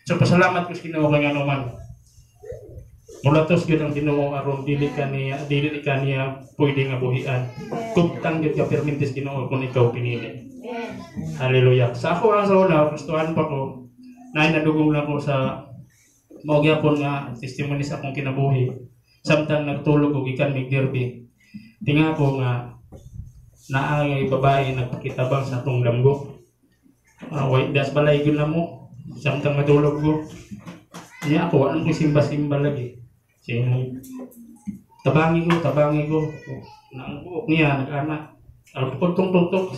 S6: So, pasalamat ko sa Ginoo kay ano man. Mula tos yun ang Ginoo aron dili ka niya pwede nga buhian. Kugtang yun ka permintis Ginoo kung ikaw pinili. Hallelujah. Sa ako ang sa una, gustuhan pa ko. Nadugong lang ko sa maugapon nga testimony sa akong kinabuhi. Samtang nagtulog ko gikan mig derby. Tinga ko nga naay babae nagpakitabang sa atong damgo. Wait, das balay gyud na mo. Samtang matulog ko. Niya ako anong simba-simba lagi. Sino tabangi ko. Nang buok niya nag-anak. Alpod tong tutok.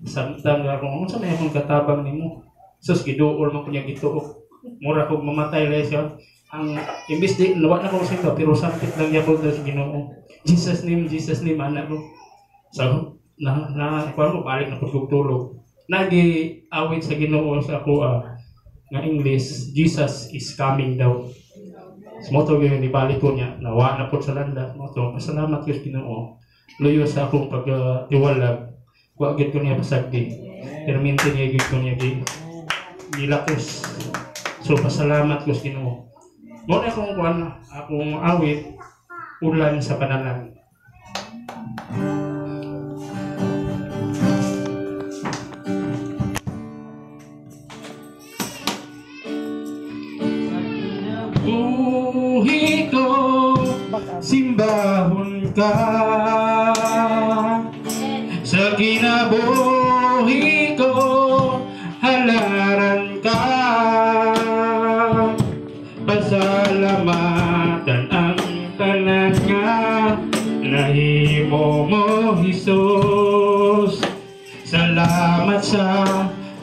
S6: Samtang ako unsa may akong katabang nimo. Sus giduol man ko niya gituok. Mura ko mamatay lang siya. Ang imbis di nawa na ko sa pero sampit lang niya po sa Ginoo. Jesus name anak ko. So na ko balik na pagtulog. Nagi awit sa Ginoo sa ako nga English, Jesus is coming daw. Moto gyud ni balik ko niya. Nawa na po sa landa. Moto pasalamat gyud Ginoo. Luyo sa akong pagtiwalag. Wa gyud ko niya pasagdi. Perminti niya gyud ko niya gilakos. So pasalamat ko sa Ginoo. Muna akong awit ulan sa panalan. Buhi ko, simbahon ka sa kinabuhi ko. Halaran ka, pasalamatan ang tanan nga nahimo mo Jesus. Salamat sa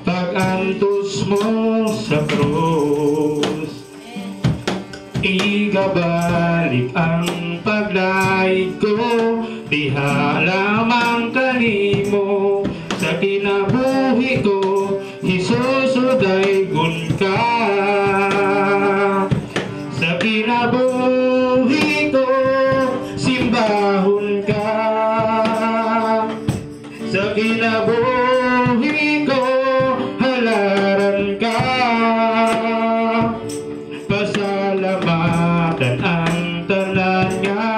S6: pag-antos mo sa krus. Igabalik ang paglaig ko, diha lamang kanimo sa kinabuhi ko. Jesus, udaygon ka sa kinabuhi ko, simbahon ka sa kinabuhi ko, halaran ka, pasalamatan ang tanan nga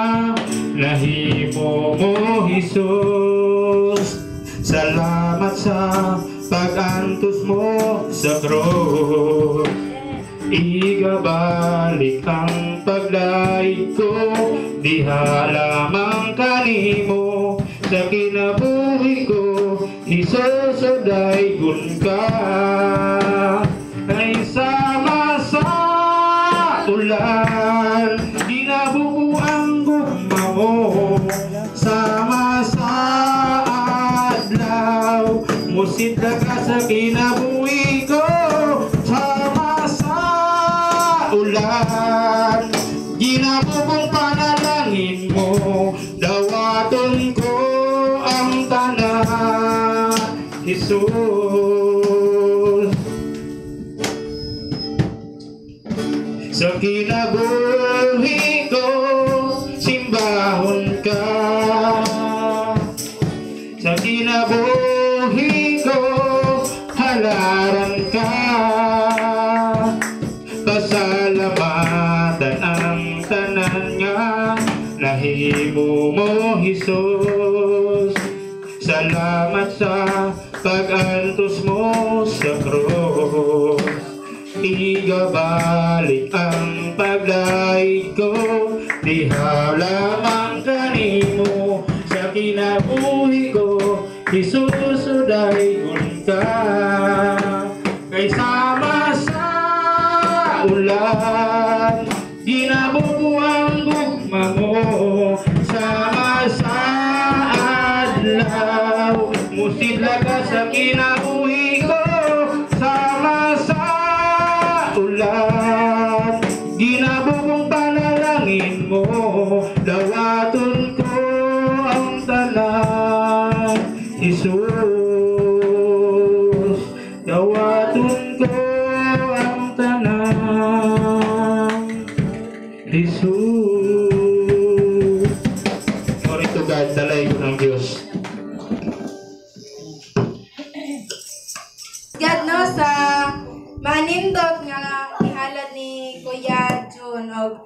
S6: nahimo mo Jesus. Salamat sa pag-antos mo sa krus. Igabalik ang paglaig ko, diha lamang kanimo sa kinabuhi ko. Jesus, udaygon ka ay sama sa ulan, ginabuo ang gumawo sama sa adlaw. Musidra ka sa kinabuhi ko, sama sa ulan. Ginabubong panalangin mo, dawaton ko ang tanan, Jesus. Sa kinabuhi ko, panahon ka sa kinabuhi ko, halaran ka. Pasalamatan ang tanan nga nahimo mo, Jesus. Salamat sa pag-antos mo sa krus. Igabalik ang pagdaig ko, diha lamang kanimo sa kinabuhi ko, Jesus, udaygon ka. Kay sama sa ulan, ginabubuang gugma mo, sama sa adlaw, musidla ka sa kinabuhi ko, sama sa ulan, ginabubong panalangin mo, dawaton ko ang tanan, Jesus, dawaton ko ang tanan, Jesus. Glory to God, dalay ko ng Diyos.
S2: God, no, sa manindot nga ihalad ni Kuya Jun. Og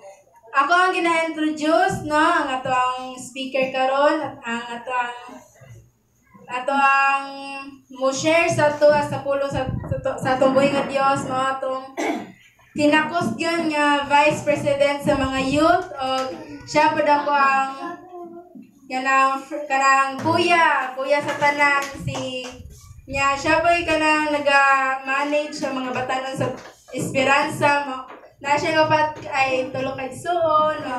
S2: ako ang gina-introduce, no, ang ato ang speaker karon, at ang ato ang mo share sa to sa pulo sa atong buhi nga Dios, no, atong tinakos gyud nga Vice President sa mga youth. Og siya pud ako ang kanang kuya sa tanan, si nya siya po kanang naga-manage sa mga batanon sa Esperanza mo. Na siya kapat ay tulo ka igsoon, o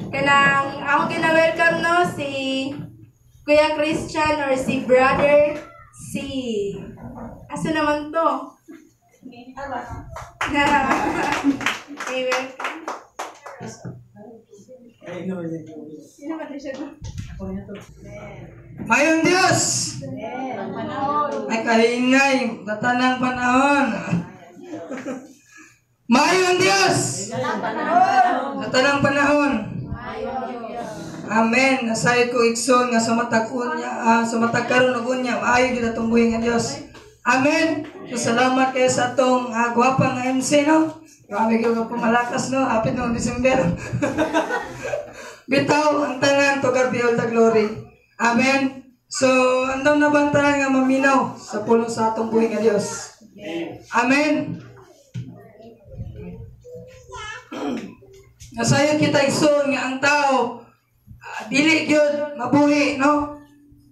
S2: kanang ako kina-welcome, no, si Kuya Christian or si Brother C. Asa naman to? Na okay, welcome. Sino ba siya to?
S7: Mayong Diyos! Ay kaingay, tatanang panahon. Mayong Diyos! Tatanang panahon. Amen. Nasay ko ikson nga sa matag unya, sa matag karon ug unya, maayo gid atong buhi nga Dios. Amen. So, salamat kayo sa atong gwapang nga MC, no? Grabe kayo nga pumalakas, no? Hapit noong December. Bitaw ang tanan to God be all the glory. Amen. So, andam na bang tanan nga maminaw sa pulong sa atong buhi nga Dios. Amen. Nasayo kita igsoon nga ang tao dili gyud mabuhi, no?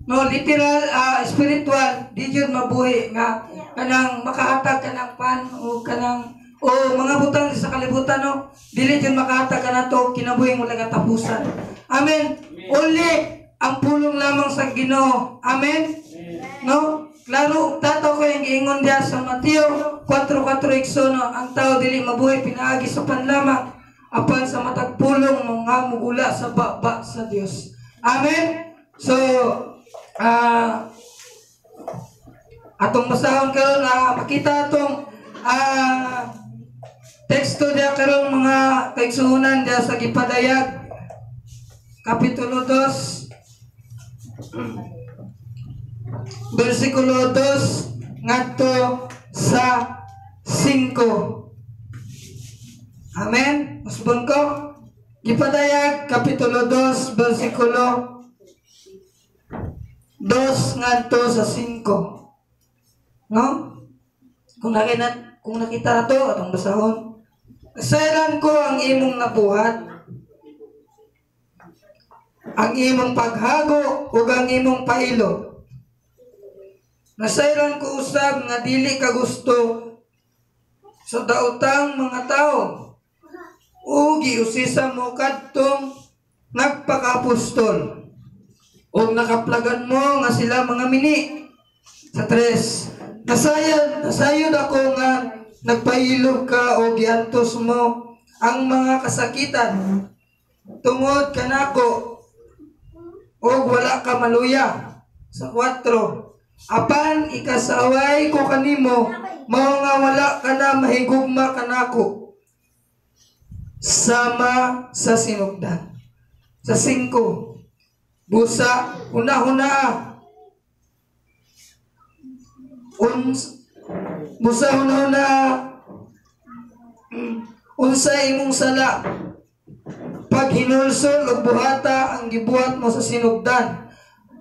S7: No, literal, spiritual, di gyud mabuhi nga kanang makahatag kanang pan o kanang mga butang sa kalibutan, no? Dili gyud makahatag kanato kinabuhing wala katapusan. Amen. Only ang pulong lamang sa Ginoo. Amen. No? Klaro tataw ko yung giingon diya sa Mateo 4:4 iksono, ang tao dili mabuhi pinaagi sa panlamang apan sa matag pulong mga mugula sa baba sa Dios. Amen. So atong basahon karon na makita atong teksto diya karong mga kaigsuonan diya sa Gipadayag Kapitulo 2 versikulo 2 ngadto sa 5. Amen. Usbon ko. Gipadayag Kapitulo 2 versikulo 2 ngadto sa 5. No? Kung nakita na to atong basahon. Kasayran ko ang imong nabuhat, ang imong paghago ug ang imong pailo. Nasayran ko usab nga dili ka gusto sa daotang mga tao ug giusisa mo kadtong nagpaka-apostol ug nakaplagan mo nga sila mga mini. Sa 3, nasayod ako nga nagpailog ka o giantos mo ang mga kasakitan tungod kanako o wala ka maluya. Sa 4, apan ikasaway ko kanimo mao nga wala ka na mahigugma kanako sama sa sinugdan. sa 5. Busa, una-una. Busa, una-una. Unsa imong sala. Pag hinulsol o buhata ang gibuhat mo sa sinugdan.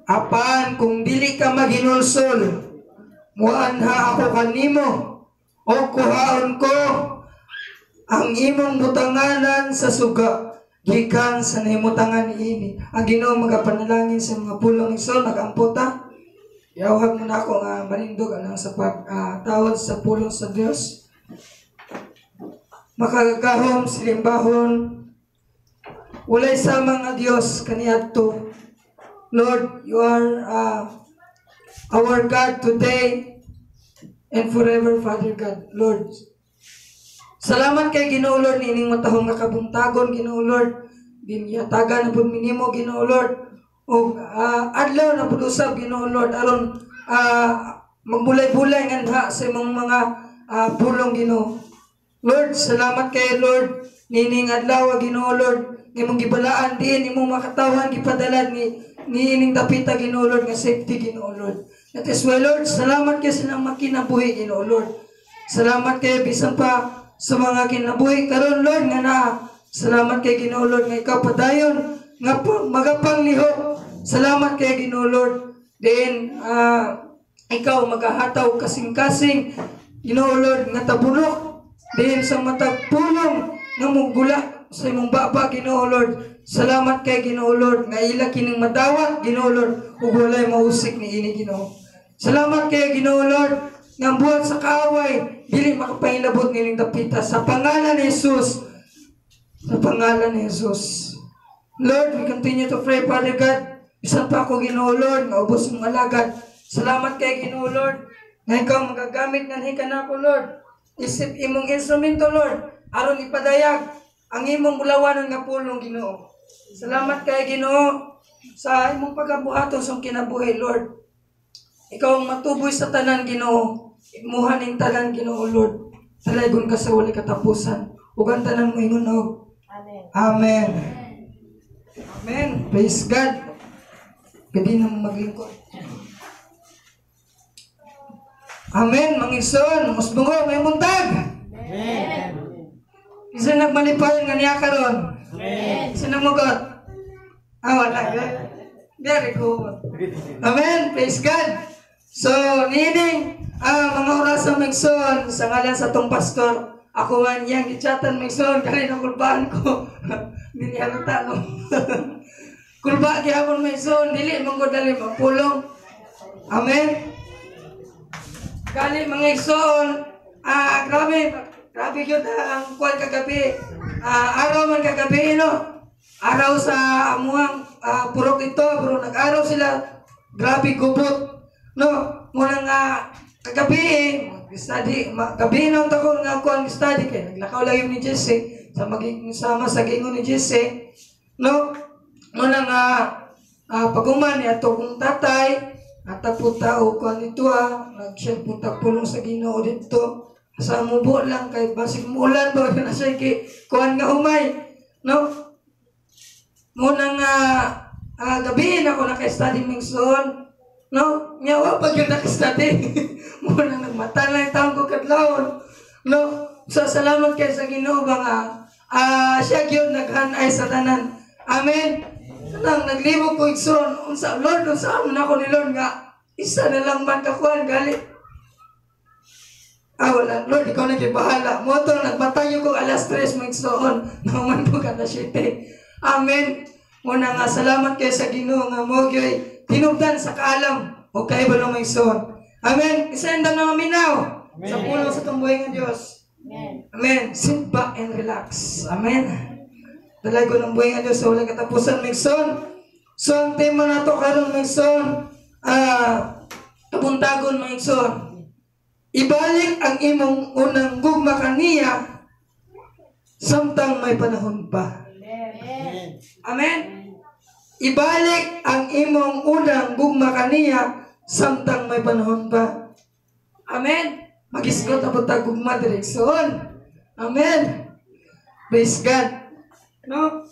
S7: Apan kung dili ka maghinulsol, muanha ako kanimo o kuhaon ko ang imong butanganan sa suga gikan sa nahimutangan ini. Ang Ginoo magapanalangin sa mga pulong isol nagaamputa. Iawhag mo na ako nga manindog anang sa pagtawad sa pulong sa Dios. Makagagahom silimbahon walay sa mga Dios kaniadto. Lord, you are our God today and forever, Father God. Lord, salamat kay Ginoo Lord nining matahong nakabuntagon Ginoo Lord. Dinyatagan na pud minimo Ginoo Lord. O adlaw na pud usab Ginoo Lord aron magbulay-bulay nganha sa imong mga pulong Ginoo. Lord, salamat kay Lord nining adlaw Ginoo Lord. Imong gibalaan din imong makatawan gipadalad ni ining dapita Ginoo Lord nga safety Ginoo Lord. That is why Lord, salamat kay silang makinabuhi Ginoo Lord. Salamat kay bisan pa sa mga kinabuhi karon Lord nga na. Salamat kay Ginoo Lord nga ikaw padayon nga magapangliho. Salamat kay Ginoo Lord. Then ikaw magahataw kasing-kasing Ginoo Lord nga tabunok din sa matag pulong nga mugula sa imong baba Ginoo Lord. Salamat kay Ginoo Lord nga ila kining madawat Ginoo Lord ug walay mahusik ni ini Ginoo. Salamat kay Ginoo Lord nga buhat sa kaaway dili makapahilabot nining dapita sa pangalan ni Jesus. Sa pangalan ni Jesus. Lord, we continue to pray, Father God. Bisan pa ako Ginoo Lord nga ubos mong alagad. Salamat kay Ginoo Lord nga ikaw magagamit nganhi kanako Lord. Isip imong instrumento Lord aron ipadayag ang imong bulawanon nga pulong Ginoo. Salamat kay Ginoo sa imong pagabuhaton sa kinabuhi Lord. Ikaw ang matuboy sa tanan Ginoo. Imuhan ning tanan Ginoo Lord. Talaygon ka sa walay katapusan. Ug ang tanan mo ingon og Amen. Amen. Praise God. Pwede na maglingkod. Amen. Mangigsoon, musbungo may muntag. Amen. Isa nagmalipayon nga niya karon. Amen. Isa nagmugot. Wala. Very good. Amen. Praise God. So, nining mga oras sa Migson, sa ngalan sa tong pastor, ako man yang gichatan Migson, kaya ng kulbaan ko. Nilihan ang talo. Kulba, gihapon Migson, dili mong dali mapulong. Amen. Kali mga Migson, grabe yun ang kuwan kagabi. Araw man kagabi, no? Araw sa amuang purok ito, pero nag-araw sila. Grabe gubot. No? Muna nga kagabi, study, gabi na ako nga kuwan study kay naglakaw lang yung ni Jesse sa maging sama sa gingon ni Jesse. No? Muna nga paguman ni ato kong tatay at puta o kuwan ito nag-share punta pulong sa Ginoo dito. Sa mubo lang kay basig mulan ba na siya kay kuwan nga humay. No? Muna nga gabi na ako naka-study Migson. No? Nyawa pag yung naka-study. Muna nagmata lang yung taong ko kadlawon. No? So salamat kayo sa Ginoo ba nga siya yun naghanay sa tanan. Amen. Nang naglibog ko Migson. Unsa Lord, unsa mo na ako ni Lord nga isa na lang man kakuan galit. Wala. Lord, ikaw nagkibahala. Motor, nagmatayo ko alas 3 Migson. Naman po ka na 7. Amen. Muna nga, salamat kayo sa Ginoo nga mo kay tinubdan sa kaalam o kayo ba ng Migson. Amen. Isendam na maminaw sa puno sa tumbuhay ng Diyos. Amen. Sit back and relax. Amen. Dalay ko ng buhay ng Diyos sa walang katapusan Migson. So, ang tema na to karon Migson, kabuntagon Migson. Ibalik ang imong unang gugma kaniya samtang may panahon pa. Amen. Ibalik ang imong unang gugma kaniya samtang may panahon pa. Amen. Magisgot ang punta gugma direksyon. Amen. Praise God. No?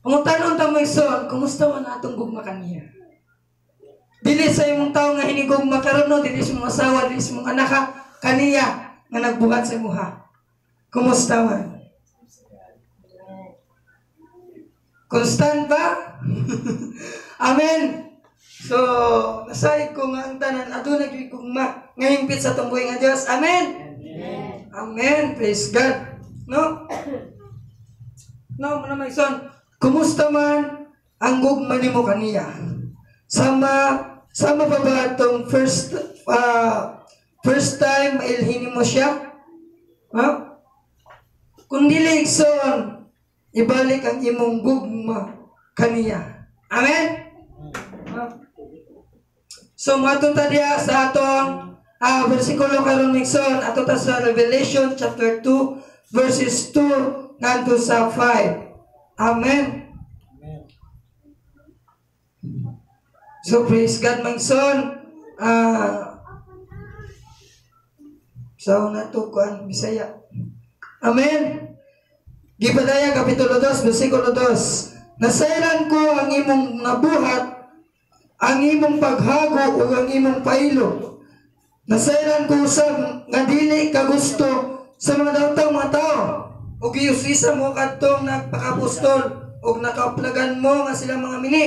S7: Pangutanon ta mo igsoon, kumusta man atong gugma kaniya? Dili sa imong tawo nga hinigugma karon no, dili sa imong asawa, dili sa imong anak kaniya nga nagbuhat sa imuha. Kumusta man? Constant ba? Amen. So, nasayod ko nga ang tanan adunay gyud gugma nga hingpit sa tumbuhay nga Dios. Amen. Amen. Praise God. No? No, mana may son. Kumusta man ang gugma nimo kaniya? Sama pa ba itong first time mailhin mo siya? Ha? Kung dili igsoon, ibalik ang imong gugma kaniya. Amen? So, matong tadiya sa atong versikulo karon igsoon, ato ta sa Revelation chapter 2, verses 2 nganto sa 5. Amen. So, praise God, my son. So, natukuan, Bisaya. Amen. Gipadaya, Kapitulo 2, versikulo 2. Nasairan ko ang imong nabuhat, ang imong paghago o ang imong pailo. Nasairan ko usab nga dili ka gusto sa mga daotang mga tao. O giyusisa mo kadtong nagpakapostol o nakaplagan mo nga sila mga mini.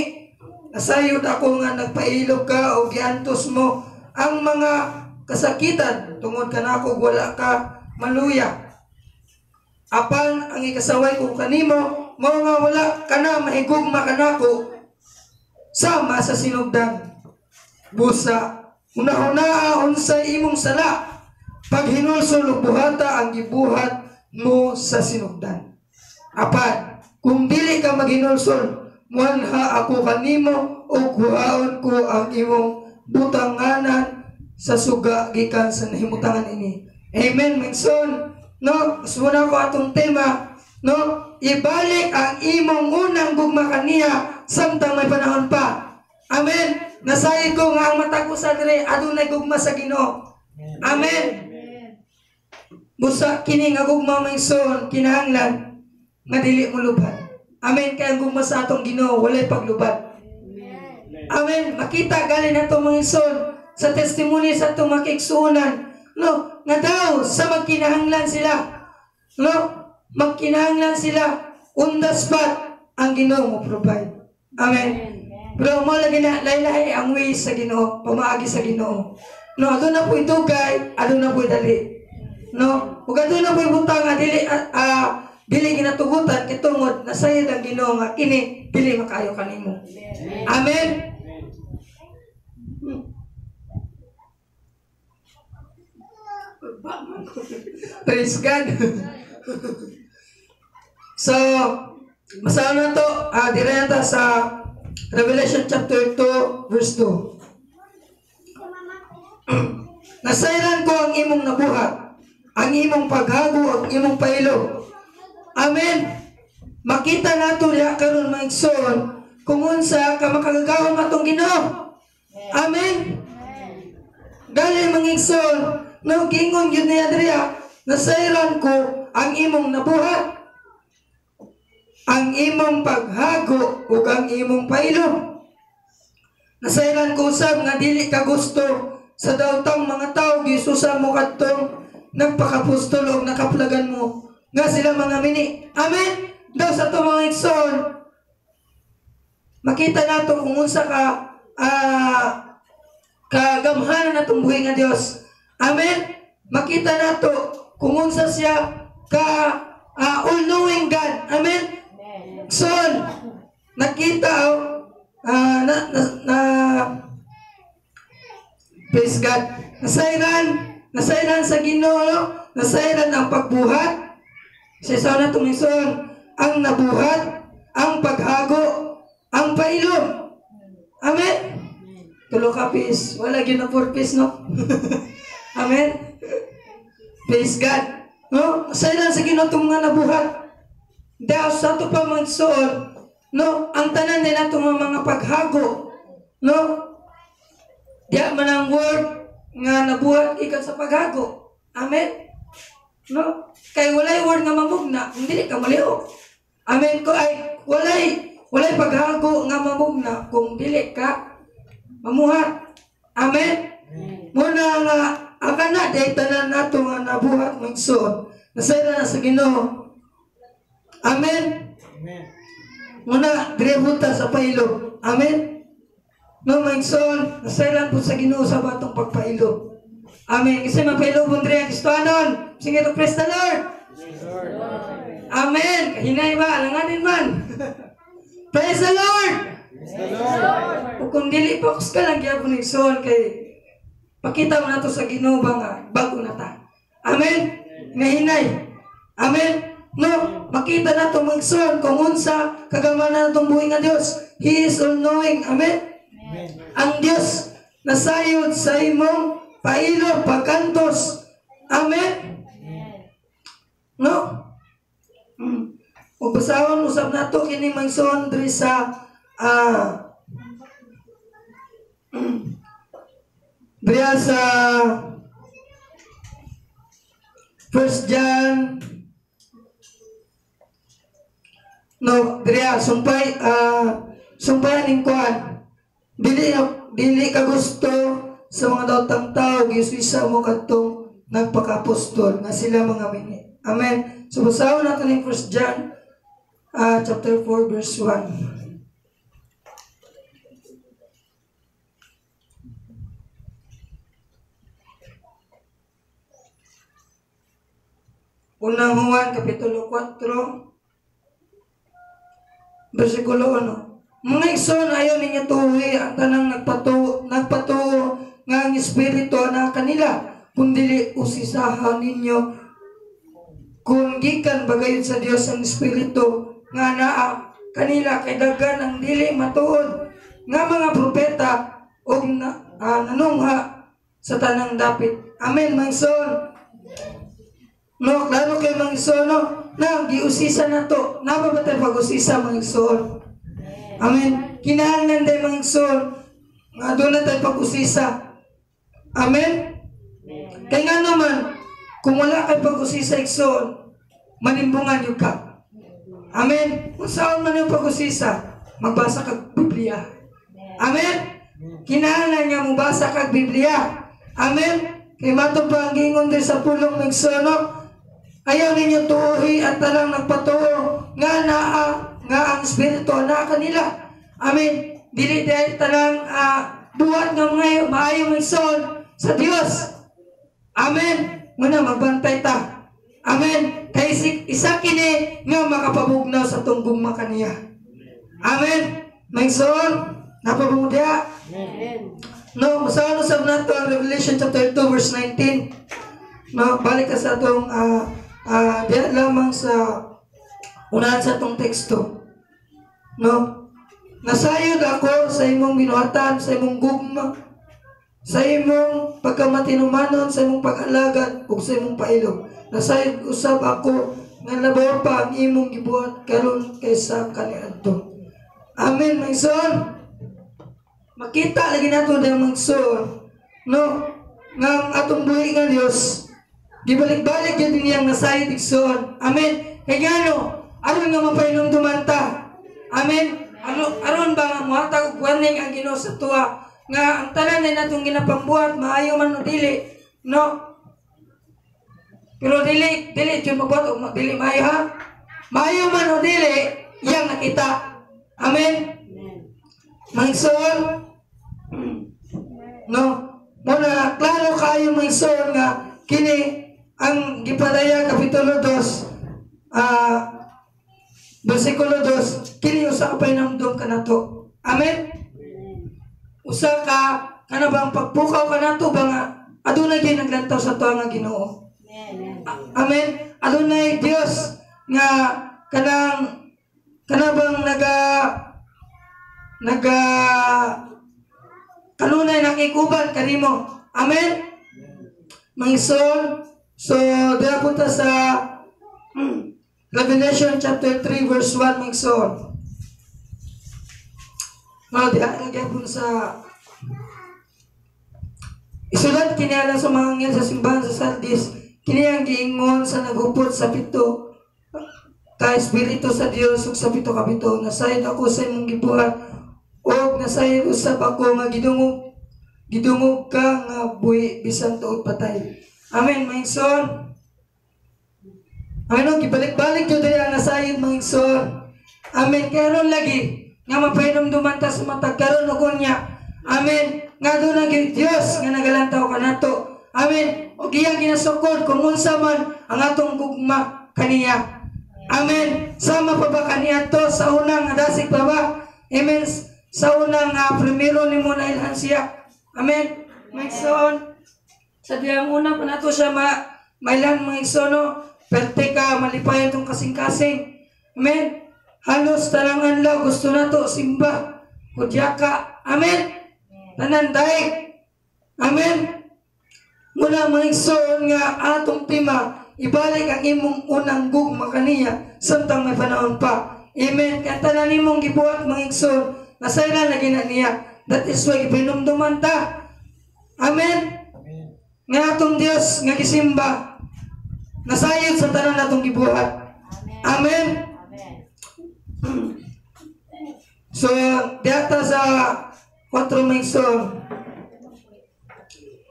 S7: Nasayod ako nga nagpailog ka o giantos mo ang mga kasakitan tungod kanako wala ka maluya. Apan ang ikasaway ko kanimo mo nga wala ka na mahigugma kanako sama sa sinugdan. Busa una-una unsay imong sala pag hinulsol ug buhata ang gibuhat mo sa sinugdan. Apan kung dili ka maghinulsol, muanha ako kanimo o kuhaon ko ang imong butanganan sa suga gikan sa nahimutangan ini. Amen, mingson. No, sumuna ko atong tema, no, ibalik ang imong unang gugma kaniya samtang may panahon pa. Amen. Nasayod ko nga ang mata ko sa dire adunay gugma sa Ginoo. Amen. Busa kini nga gugma mingson kinahanglan nga dili mo lubad. Amen. Kaya ang gugma sa atong Ginoo walay paglubad. Amen. Makita gali nato mingson sa testimony sa atong makigsuonan, no, nga daw sa magkinahanglan sila, no, magkinahanglan sila on the spot ang Ginoo mo provide. Amen. Pero mo lagi na laylay ang ways sa Ginoo, pamaagi sa Ginoo. No, adto na po dugay, adto na po dali. No, ug adto na po butang nga dili ginatugutan kitungod nasayod ang Ginoo nga kini dili makayo kanimo. Amen. Praise God. So, masahan na to, dire na sa Revelation chapter 2, verse 2. Nasairan ko ang imong nabuhat, ang imong paghago, ang imong pailo. Amen. Makita nato diha karon mga igsoon kung unsa ka makagagawon matong Ginoo. Amen. Dali mga igsoon, no, gingon yun ni Adria, nasairan ko ang imong nabuhat, ang imong paghago, o ang imong pailom. Nasairan ko usab nga dili ka gusto sa daotang mga tao, gisusa mo kadtong nagpakapostol o nakaplagan mo, nga sila mga mini. Amen? Daw sa ito mga igsoon, makita nato kung unsa ka kagamhanan na itong buhay nga Diyos. Amen? Makita nato kung unsa siya ka all-knowing God. Amen? So, nakita praise God. Nasairan sa Ginoo, nasairan ang pagbuhat. Sa na tumison, ang nabuhat, ang paghago, ang pailom. Amen? Tulo ka piece. Wala yun na 4 piece, no? Amen? Praise God. No? Nasairan sa Ginoo itong mga nabuhat. Dahil sa ito pa magsuon, no? Ang tanan din nato mga paghago, no? Diya man ang word nga nabuhat ikan sa paghago. Amen? No? Kay walay word nga mamugna, hindi ka maliho. Amen ko ay walay paghago nga mamumna kung dili ka mamuhat. Amen. Muna nga akan na day tanan nato nga nabuhat mangson. Nasayra na sa Ginoo. Amen. Muna dire buta sa pailo. Amen. No mangson, nasayran po sa Ginoo sa batong pagpailo. Amen. Kasi mapailo po dire ang Kristohanon. Sige to, praise the Lord. Amen. Kahinay ba? Alanganin man. Praise the Lord. O kung dili focus ka lang kaya po ng son kay pakita mo na to sa Ginoo ba nga bago na ta. Amen. Ngahinay. Amen. No, makita na to mga son kung unsa kagamanan natong buhi nga Dios. He is all knowing. Amen. Ang Dios nasayod sa imong pailo pagkantos. Amen. No? Ug basahon usab nato kini mangson diri sa diri sa 1 John no diri sumpay ning kuan dili ka gusto sa mga daotang tao gisisa mo kadtong nagpaka-apostol nga sila mga mini. Amen. So basahon natin ning 1 John chapter 4 verse 1. Unang Juan kapitulo 4 versikulo 1. Mga igsoon, ayaw ninyo tuwi ang tanang nagpatuo nga ang espiritu na kanila kundi usisahan ninyo kung gikan bagayod sa Dios ang espiritu nga naa kanila kay daghan ang dili matuod nga mga propeta o nanungha sa tanang dapit. Amen, mga igsoon. No, klaro kayo mga igsoon, no? Na giusisa na to. Nababatay pag-usisa mga igsoon. Amen. Kinahanglan tayo mga igsoon. Nga doon na tayo pag-usisa. Amen. Kaya nga naman, kung wala kayo pag-usisa igsoon, manimbungan yung ka. Amen. Kung saan man yung pag-usisa, magbasa kag Biblia. Amen. Kinahanglan nga mabasa kag Biblia. Amen. Kaya matong panggingon din sa pulong ng igsoon, ayaw ninyo tuhi at talang nagpatuo nga ang espiritu na kanila. Amen. Dili dahil talang buhat nga mga maayong igsoon sa Dios. Amen. Muna magbantay ta. Amen. Kay isa kini nga makapabugnaw sa tunggong kaniya. Amen. Mga igsoon, napabugnaw. Amen. No, masahan usab nato ang Revelation chapter 2 verse 19. No, balik ka sa atong diyan lamang sa unahan sa atong teksto. No? Nasayod ako sa imong binuhatan, sa imong gugma, sa imong pagkamatinumanon, sa imong pag-alagad, ug sa imong pailog. Nasayod usab ako nga labaw pa ang imong gibuhat karon kaysa kaniadto. Amen, mga igsoon. Makita lagi nato ang mga igsoon, no? Nga atong buhi nga Dios gibalik-balik yun din yung nasayod igsoon. Amen. Kaya ano, aron nga mapainomduman ta. Amen. Aron ba nga muhatag warning ang Ginoo sa tuwa nga ang tanan na natong ginapambuhat maayo man o dili, no? Pero dili jud mabuhat o dili maayo ha. Maayo man o dili, yang nakita. Amen. Mga igsoon, no? Muna klaro kayo mga igsoon nga kini ang Gipadaya kapitulo 2 versikulo 2 kini usa ka painamdom kanato. Amen. Usa ka kana bang pagpukaw kanato ba nga adunay gyud naglantaw sa tuwa nga Ginoo. Amen. Adunay Dios nga kana bang naga kanunay nakikuban kanimo. Amen. Mga igsoon, so dira punta sa Revelation chapter 3 verse 1 mga igsoon. Dira lagyan po sa isulat kinialang sa mga anghel sa simbahan sa Sardis, kini ang giingon sa naghupot sa pito ka Espiritu sa Dios ug sa pito ka pito, nasayod ako sa imong gibuhat ug nasayod usab ako nga gidungog ka nga buhi bisan tuod patay. Amen, mga igsoon. Amen, gibalik-balik jud ang nasayod, mga igsoon. Amen, karon lagi nga mapainomduman ta sa matag karon ug unya. Amen, nga doon ang Diyos nga nagalantaw kanato. Amen, ug iyang ginasukod kung unsa man ang atong gugma kaniya. Amen, sama pa ba kaniya to sa unang dasig pa ba? Amen, sa unang primero ni mo na ilhan siya. Amen. Mga igsoon, sa diyang una pa nato siya mailan, mga igsoon, no? Perte ka, malipay itong kasing-kasing. Amen. Halos talangan lang, gusto nato simba. Kudya ka. Amen. Nananday. Amen. Muna, mga igsoon, nga atong tima, ibalik ang imong unang gugma kaniya, samtang may panahon pa. Amen. Kaya tanan imong gibuhat, mga igsoon, nasayran na gina niya. That is why ipinumduman ta. Amen. Nga atong Dios nga gisimba, nasayod sa tanan natong gibuhat. Amen. So, diata sa 4 maigsoon,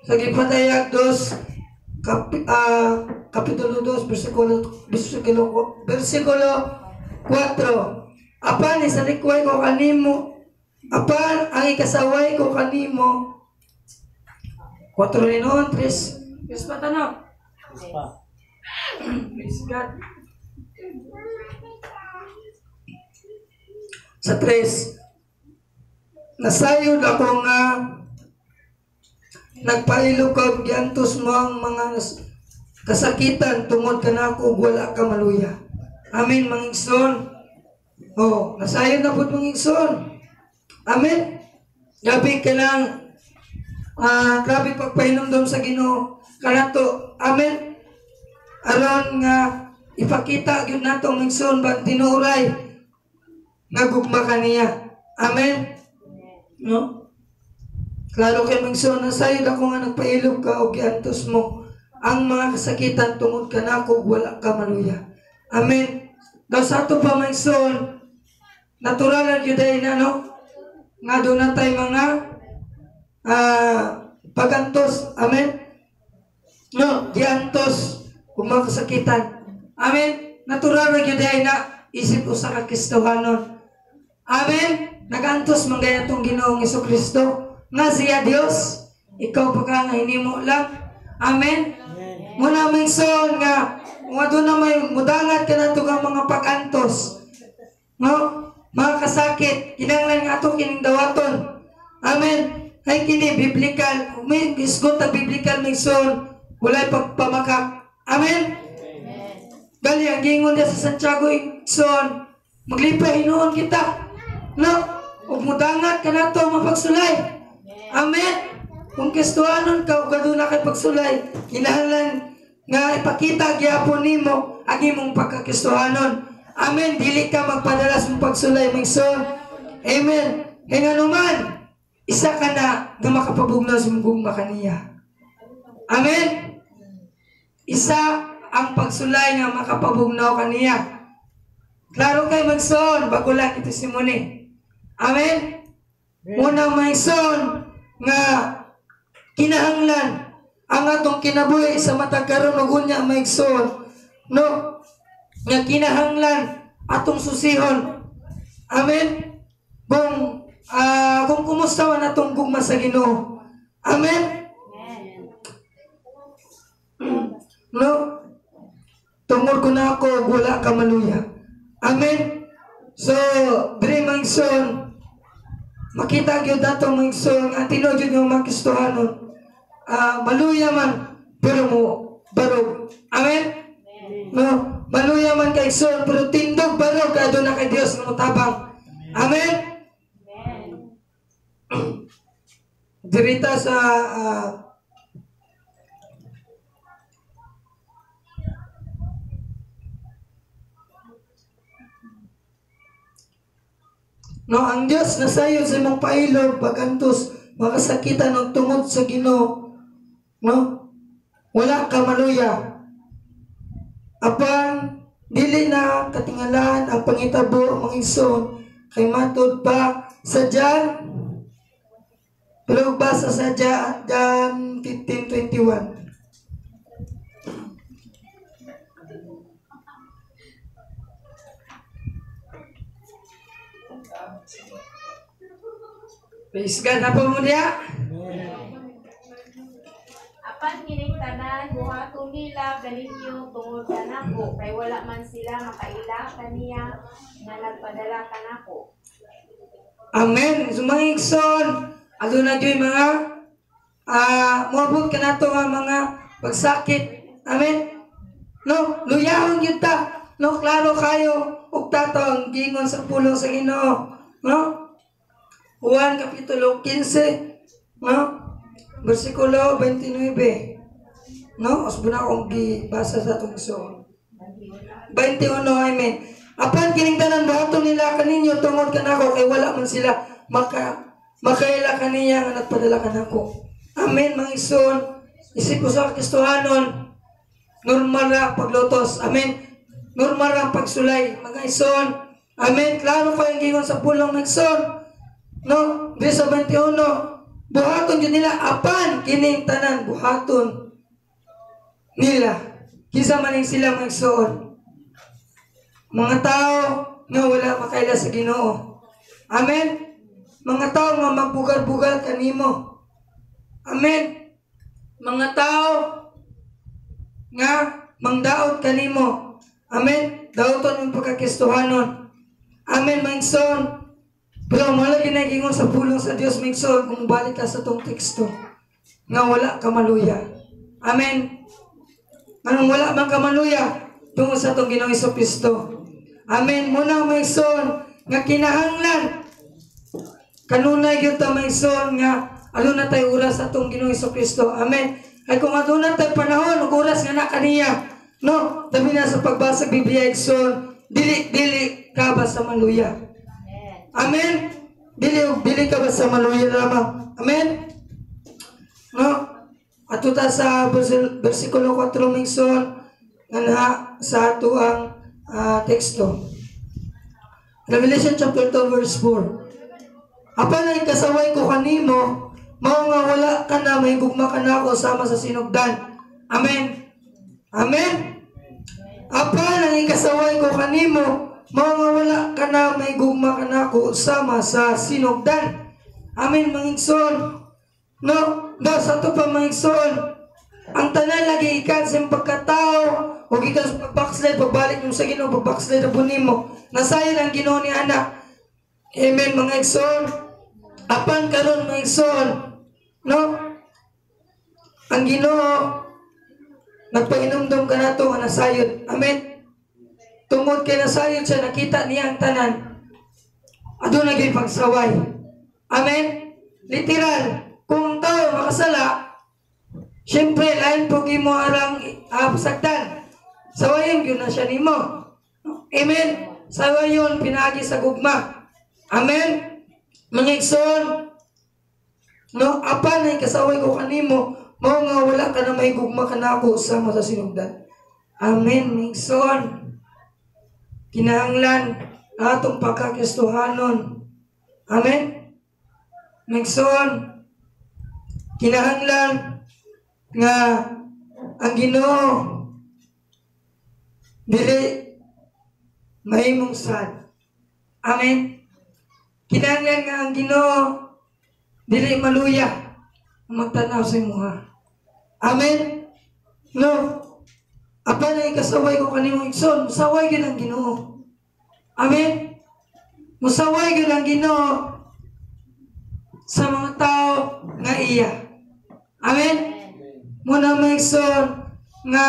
S7: sa Gipadayag 2, Kapitulo 2, versikulo 4. Apan isalikway ko kanimo, apan ang ikasaway ko kanimo. 4 rin noon, 3. Yes pa tanong? Praise God. Sa 3, nasayod ako nga nagpailog ka giantos mo ang mga kasakitan tungod ka na ako wala ka maluya. Amen, mga igsoon. Oh, nasayod na po mga igsoon. Amen. Gabi ka lang, grabe pagpahinumdum sa Ginoo kanato. Amen. Aron nga ipakita gyud nato mga igsoon ba tinuray nga gugma kaniya. Amen. No? Klaro kay mga igsoon, nasayod ako nga nagpailog ka o giantos mo ang mga kasakitan tungod ka na ako wala ka maluya. Amen. Daw sa ato pa mga igsoon, natural ang yuday na, no? Nga doon na tayo mga pagantos. Amen. No, giantos kung mga kasakitan. Amen. Natural ang yuday na isip usa ka Kristohanon. Amen. Nagantos man gaya itong Ginoong Jesucristo nga siya Dios, ikaw pa ka nga hinimo lang. Amen. Muna may son nga doon na may mudangat ka na ito nga mga pagantos, no? Mga kasakit, kinanglan nga ito kining dawaton. Amen. Ay kini biblical, may isgot na biblical may son, walay pagpamakak. Amen. Gali ang gingon niya sa Santiago son, maglipay hinuon kita, no? Ug mudangat ka na ito mapagsulay. Amen. Kung Kristohanon ka, ug aduna kay pagsulay, kinahanglan nga ipakita gyapon nimo ang imong pagka-Kristohanon. Amen. Dili ka magpadala sa pagsulay, mga son. Amen. Kaya nga naman, isa ka na nga makapabugnaw sa mong kaniya. Amen. Isa ang pagsulay nga makapabugnaw kaniya. Klaro kay mga son, bago lang ito simuni. Amen. Unang mga son nga kinahanglan ang atong kinabuhi sa matag karon ug unya mga igsoon, no? Nga kinahanglan atong susihon. Amen. Kung kumusta man atong gugma sa Ginoo. Amen. No? Tungod ko na ako wala ka maluya. Amen. So, diri mga igsoon, makita gyud nato mga igsoon ang tinuod gyud nga mga Kristohanon. Maluya man pero mo barog. Amen. No, maluya man kay igsoon pero tindog barog aduna kay Dios nga motabang. Amen. Dirita sa no, ang Dios nasayod sa imong pailog pagantos makasakitan ng tungod sa Ginoo. No? Wala ka maluya. Apan dili na katingalahan ang pangitabo mga igsoon kay matud pa sa John, pero basa sa John 15:21. Praise God. Apa mo niya?
S2: Apan kining tanan buhaton nila galinyo tungod kanako kay wala man sila makaila kaniya nga nagpadala kanako.
S7: Amen. Sumangig son. Aduna joy mga moabot ka na to nga mga pagsakit. Amen. No, luyahon yun ta. No, klaro kayo. Ug tato ang gingon sa pulong sa Ginoo. No? Juan Kapitulo 15. No? Versikulo 29. No? Asbuna akong gibasa sa itong son. 21. Amen. Apan kining tanan bahaton nila kaninyo tungod kanako kay wala man sila makaila kaniya nga nagpadala kanako. Amen mga igsoon. Isip ko sa Kristohanon normal ra paglutos. Amen. Normal ra pagsulay mga igsoon. Amen. Klaro ko yung gingon sa pulong mga igsoon. No, verse 21. Buhaton yun nila apan kining tanan buhaton nila. Kisa maning sila mga igsoon. Mga tao nga wala makaila sa Ginoo. Amen. Mga tao nga magbugal-bugal kanimo. Amen. Mga tao nga mangdaot kanimo. Amen. Daoton yung pagkakistuhanon. Amen, mga igsoon. Pero wala ginagingon sa pulong sa Dios, mga igsoon, kung balik ka sa tong teksto nga wala ka maluya. Amen. Anong wala man ka maluya tungod sa tong Ginoong Jesucristo. Amen. Muna mga igsoon nga kinahanglan kanunay gyud ta mga igsoon nga aduna tay oras sa tong Ginoong Jesucristo. Amen. Ay kung aduna tay panahon ug oras nga na kaniya, no, tabi na sa pagbasa Biblia igsoon, dili ka ba sa maluya? Amen. Dili ka ba sa maluya lamang? Amen. No? Ato ta sa versikulo 4 mga igsoon nga sa ato ang teksto. Revelation chapter 2 verse 4. Apan ay kasaway ko kanimo, mao nga wala ka na may gugma ka na ako sama sa sinugdan. Amen. Amen. Apan ay kasaway ko kanimo, mao nga wala ka na may gugma ka na ako sama sa sinugdan. Amen mga igsoon. No, sa ato pa mga igsoon, ang tanan lagi ikan sa pagkatao o ikan sa pag-backslide, pagbalik mo sa Ginoo, pag-backslide na bunin mo. Nasayan ang Ginoo ni anak. Amen mga igsoon. Apan karon mga igsoon, no? Ang Ginoo nagpainumdum ka na ito nga nasayod. Amen. Tungod kay nasayod siya, nakita niya ang tanan. Aduna gyud pagsaway. Amen. Literal, kung tao makasala, siyempre lain po gimo arang pasagdan. Sawayon gyud na siya nimo. Amen. Sawayon pinagi sa gugma. Amen. Mga igsoon, no, apan ay kasaway ko kanimo, mao nga wala ka na may gugma ka na ako sama sa sinugdan. Amen, mga igsoon. Kinahanglan atong pagkakistuhanon. Amen. Mga igsoon, kinahanglan nga ang Ginoo dili mahimong sad. Amen. Kinahanglan nga ang Ginoo dili maluya magtanaw sa imuha. Amen. No. Apan ay kasaway ko kanimo igsoon, musaway gyud ang Ginoo. Amen. Musaway gyud ang Ginoo sa mga tao nga iya. Amen. Muna mga igsoon nga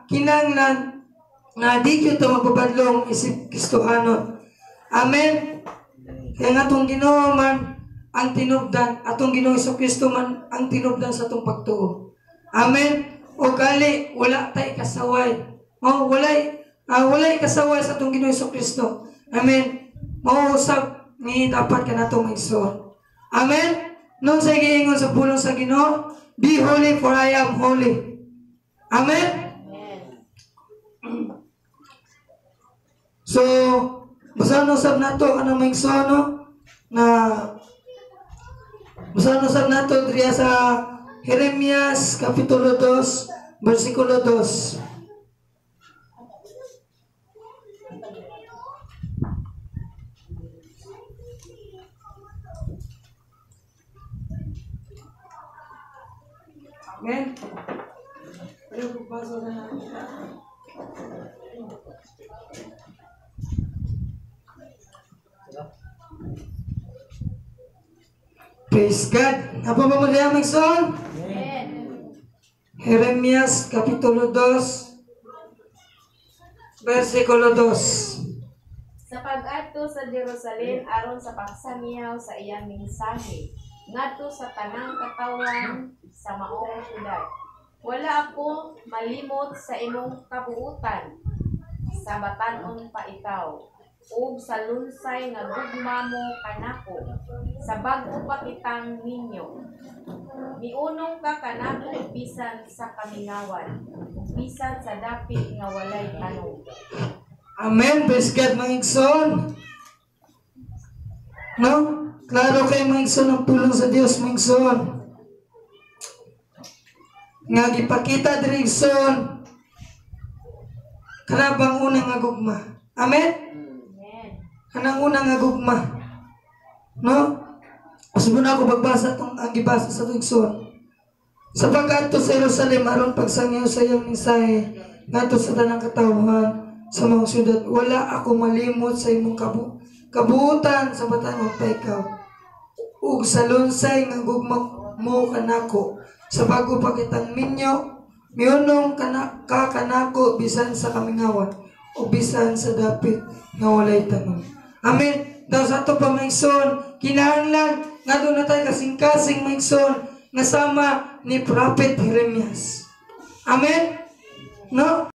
S7: kinahanglan nga di gyud ta magpabadlong isip Kristohanon. Amen. Kaya nga itong Ginoo man ang tinubdan, atong Ginoong Jesucristo man ang tinubdan sa itong pagtuo. Amen. O gali, wala tayo kasaway. O walay kasaway sa itong Ginoong Jesucristo. Amen. Mauusap ni dapat ka na itong maigsoon. Amen. Nung sa giingon sa pulong sa Ginoo, be holy for I am holy. Amen. So, basahan usab nato kanang maigsoon no na basahan usab nato diriya sa Jeremias kapitulo 2 bersikulo 2. Amen. Pero bubasa na natin. Praise God. Apa ba mo diya magson? Jeremias kapitulo 2 versikulo 2.
S8: Sa pag-adto sa Jerusalem aron sa pagsamiyaw sa iyang mensahe ngadto sa tanang katawan sa maong syudad. Wala ako malimot sa imong kabuutan, sa batanon pa ikaw, ug sa lunsay nga gugma mo kanako, sa bag-o pa kitang ninyo. Miunong ka kanako bisan sa kamingawan, bisan sa dapit nga walay tanong.
S7: Amen. Praise God, mga igsoon. No? Klaro kayo mga igsoon ang pulong sa Diyos, mga igsoon. Nga gipakita diri igsoon kanabang unang nga gugma. Amen? Kanang unang nga gugma. No? Usbon ako pagbasa itong ang gibasa sa itong igsoon. Sa pag-adto sa Jerusalem aron pagsangyaw sa iyong mensahe ngadto sa tanang katawhan sa mga syudad, wala ako malimot sa imong kabuutan sa batanon pa ikaw. Ug sa lunsay nga gugma mo kanako, sa bago pa kitang minyo, miunong kanako bisan sa kamingawan, o bisan sa dapit nga walay tanong. Amen. Daw sa ito pa maigsoon, kinahanglan nga doon na tayo kasing-kasing maigsoon nga sama ni Prophet Jeremias. Amen. No?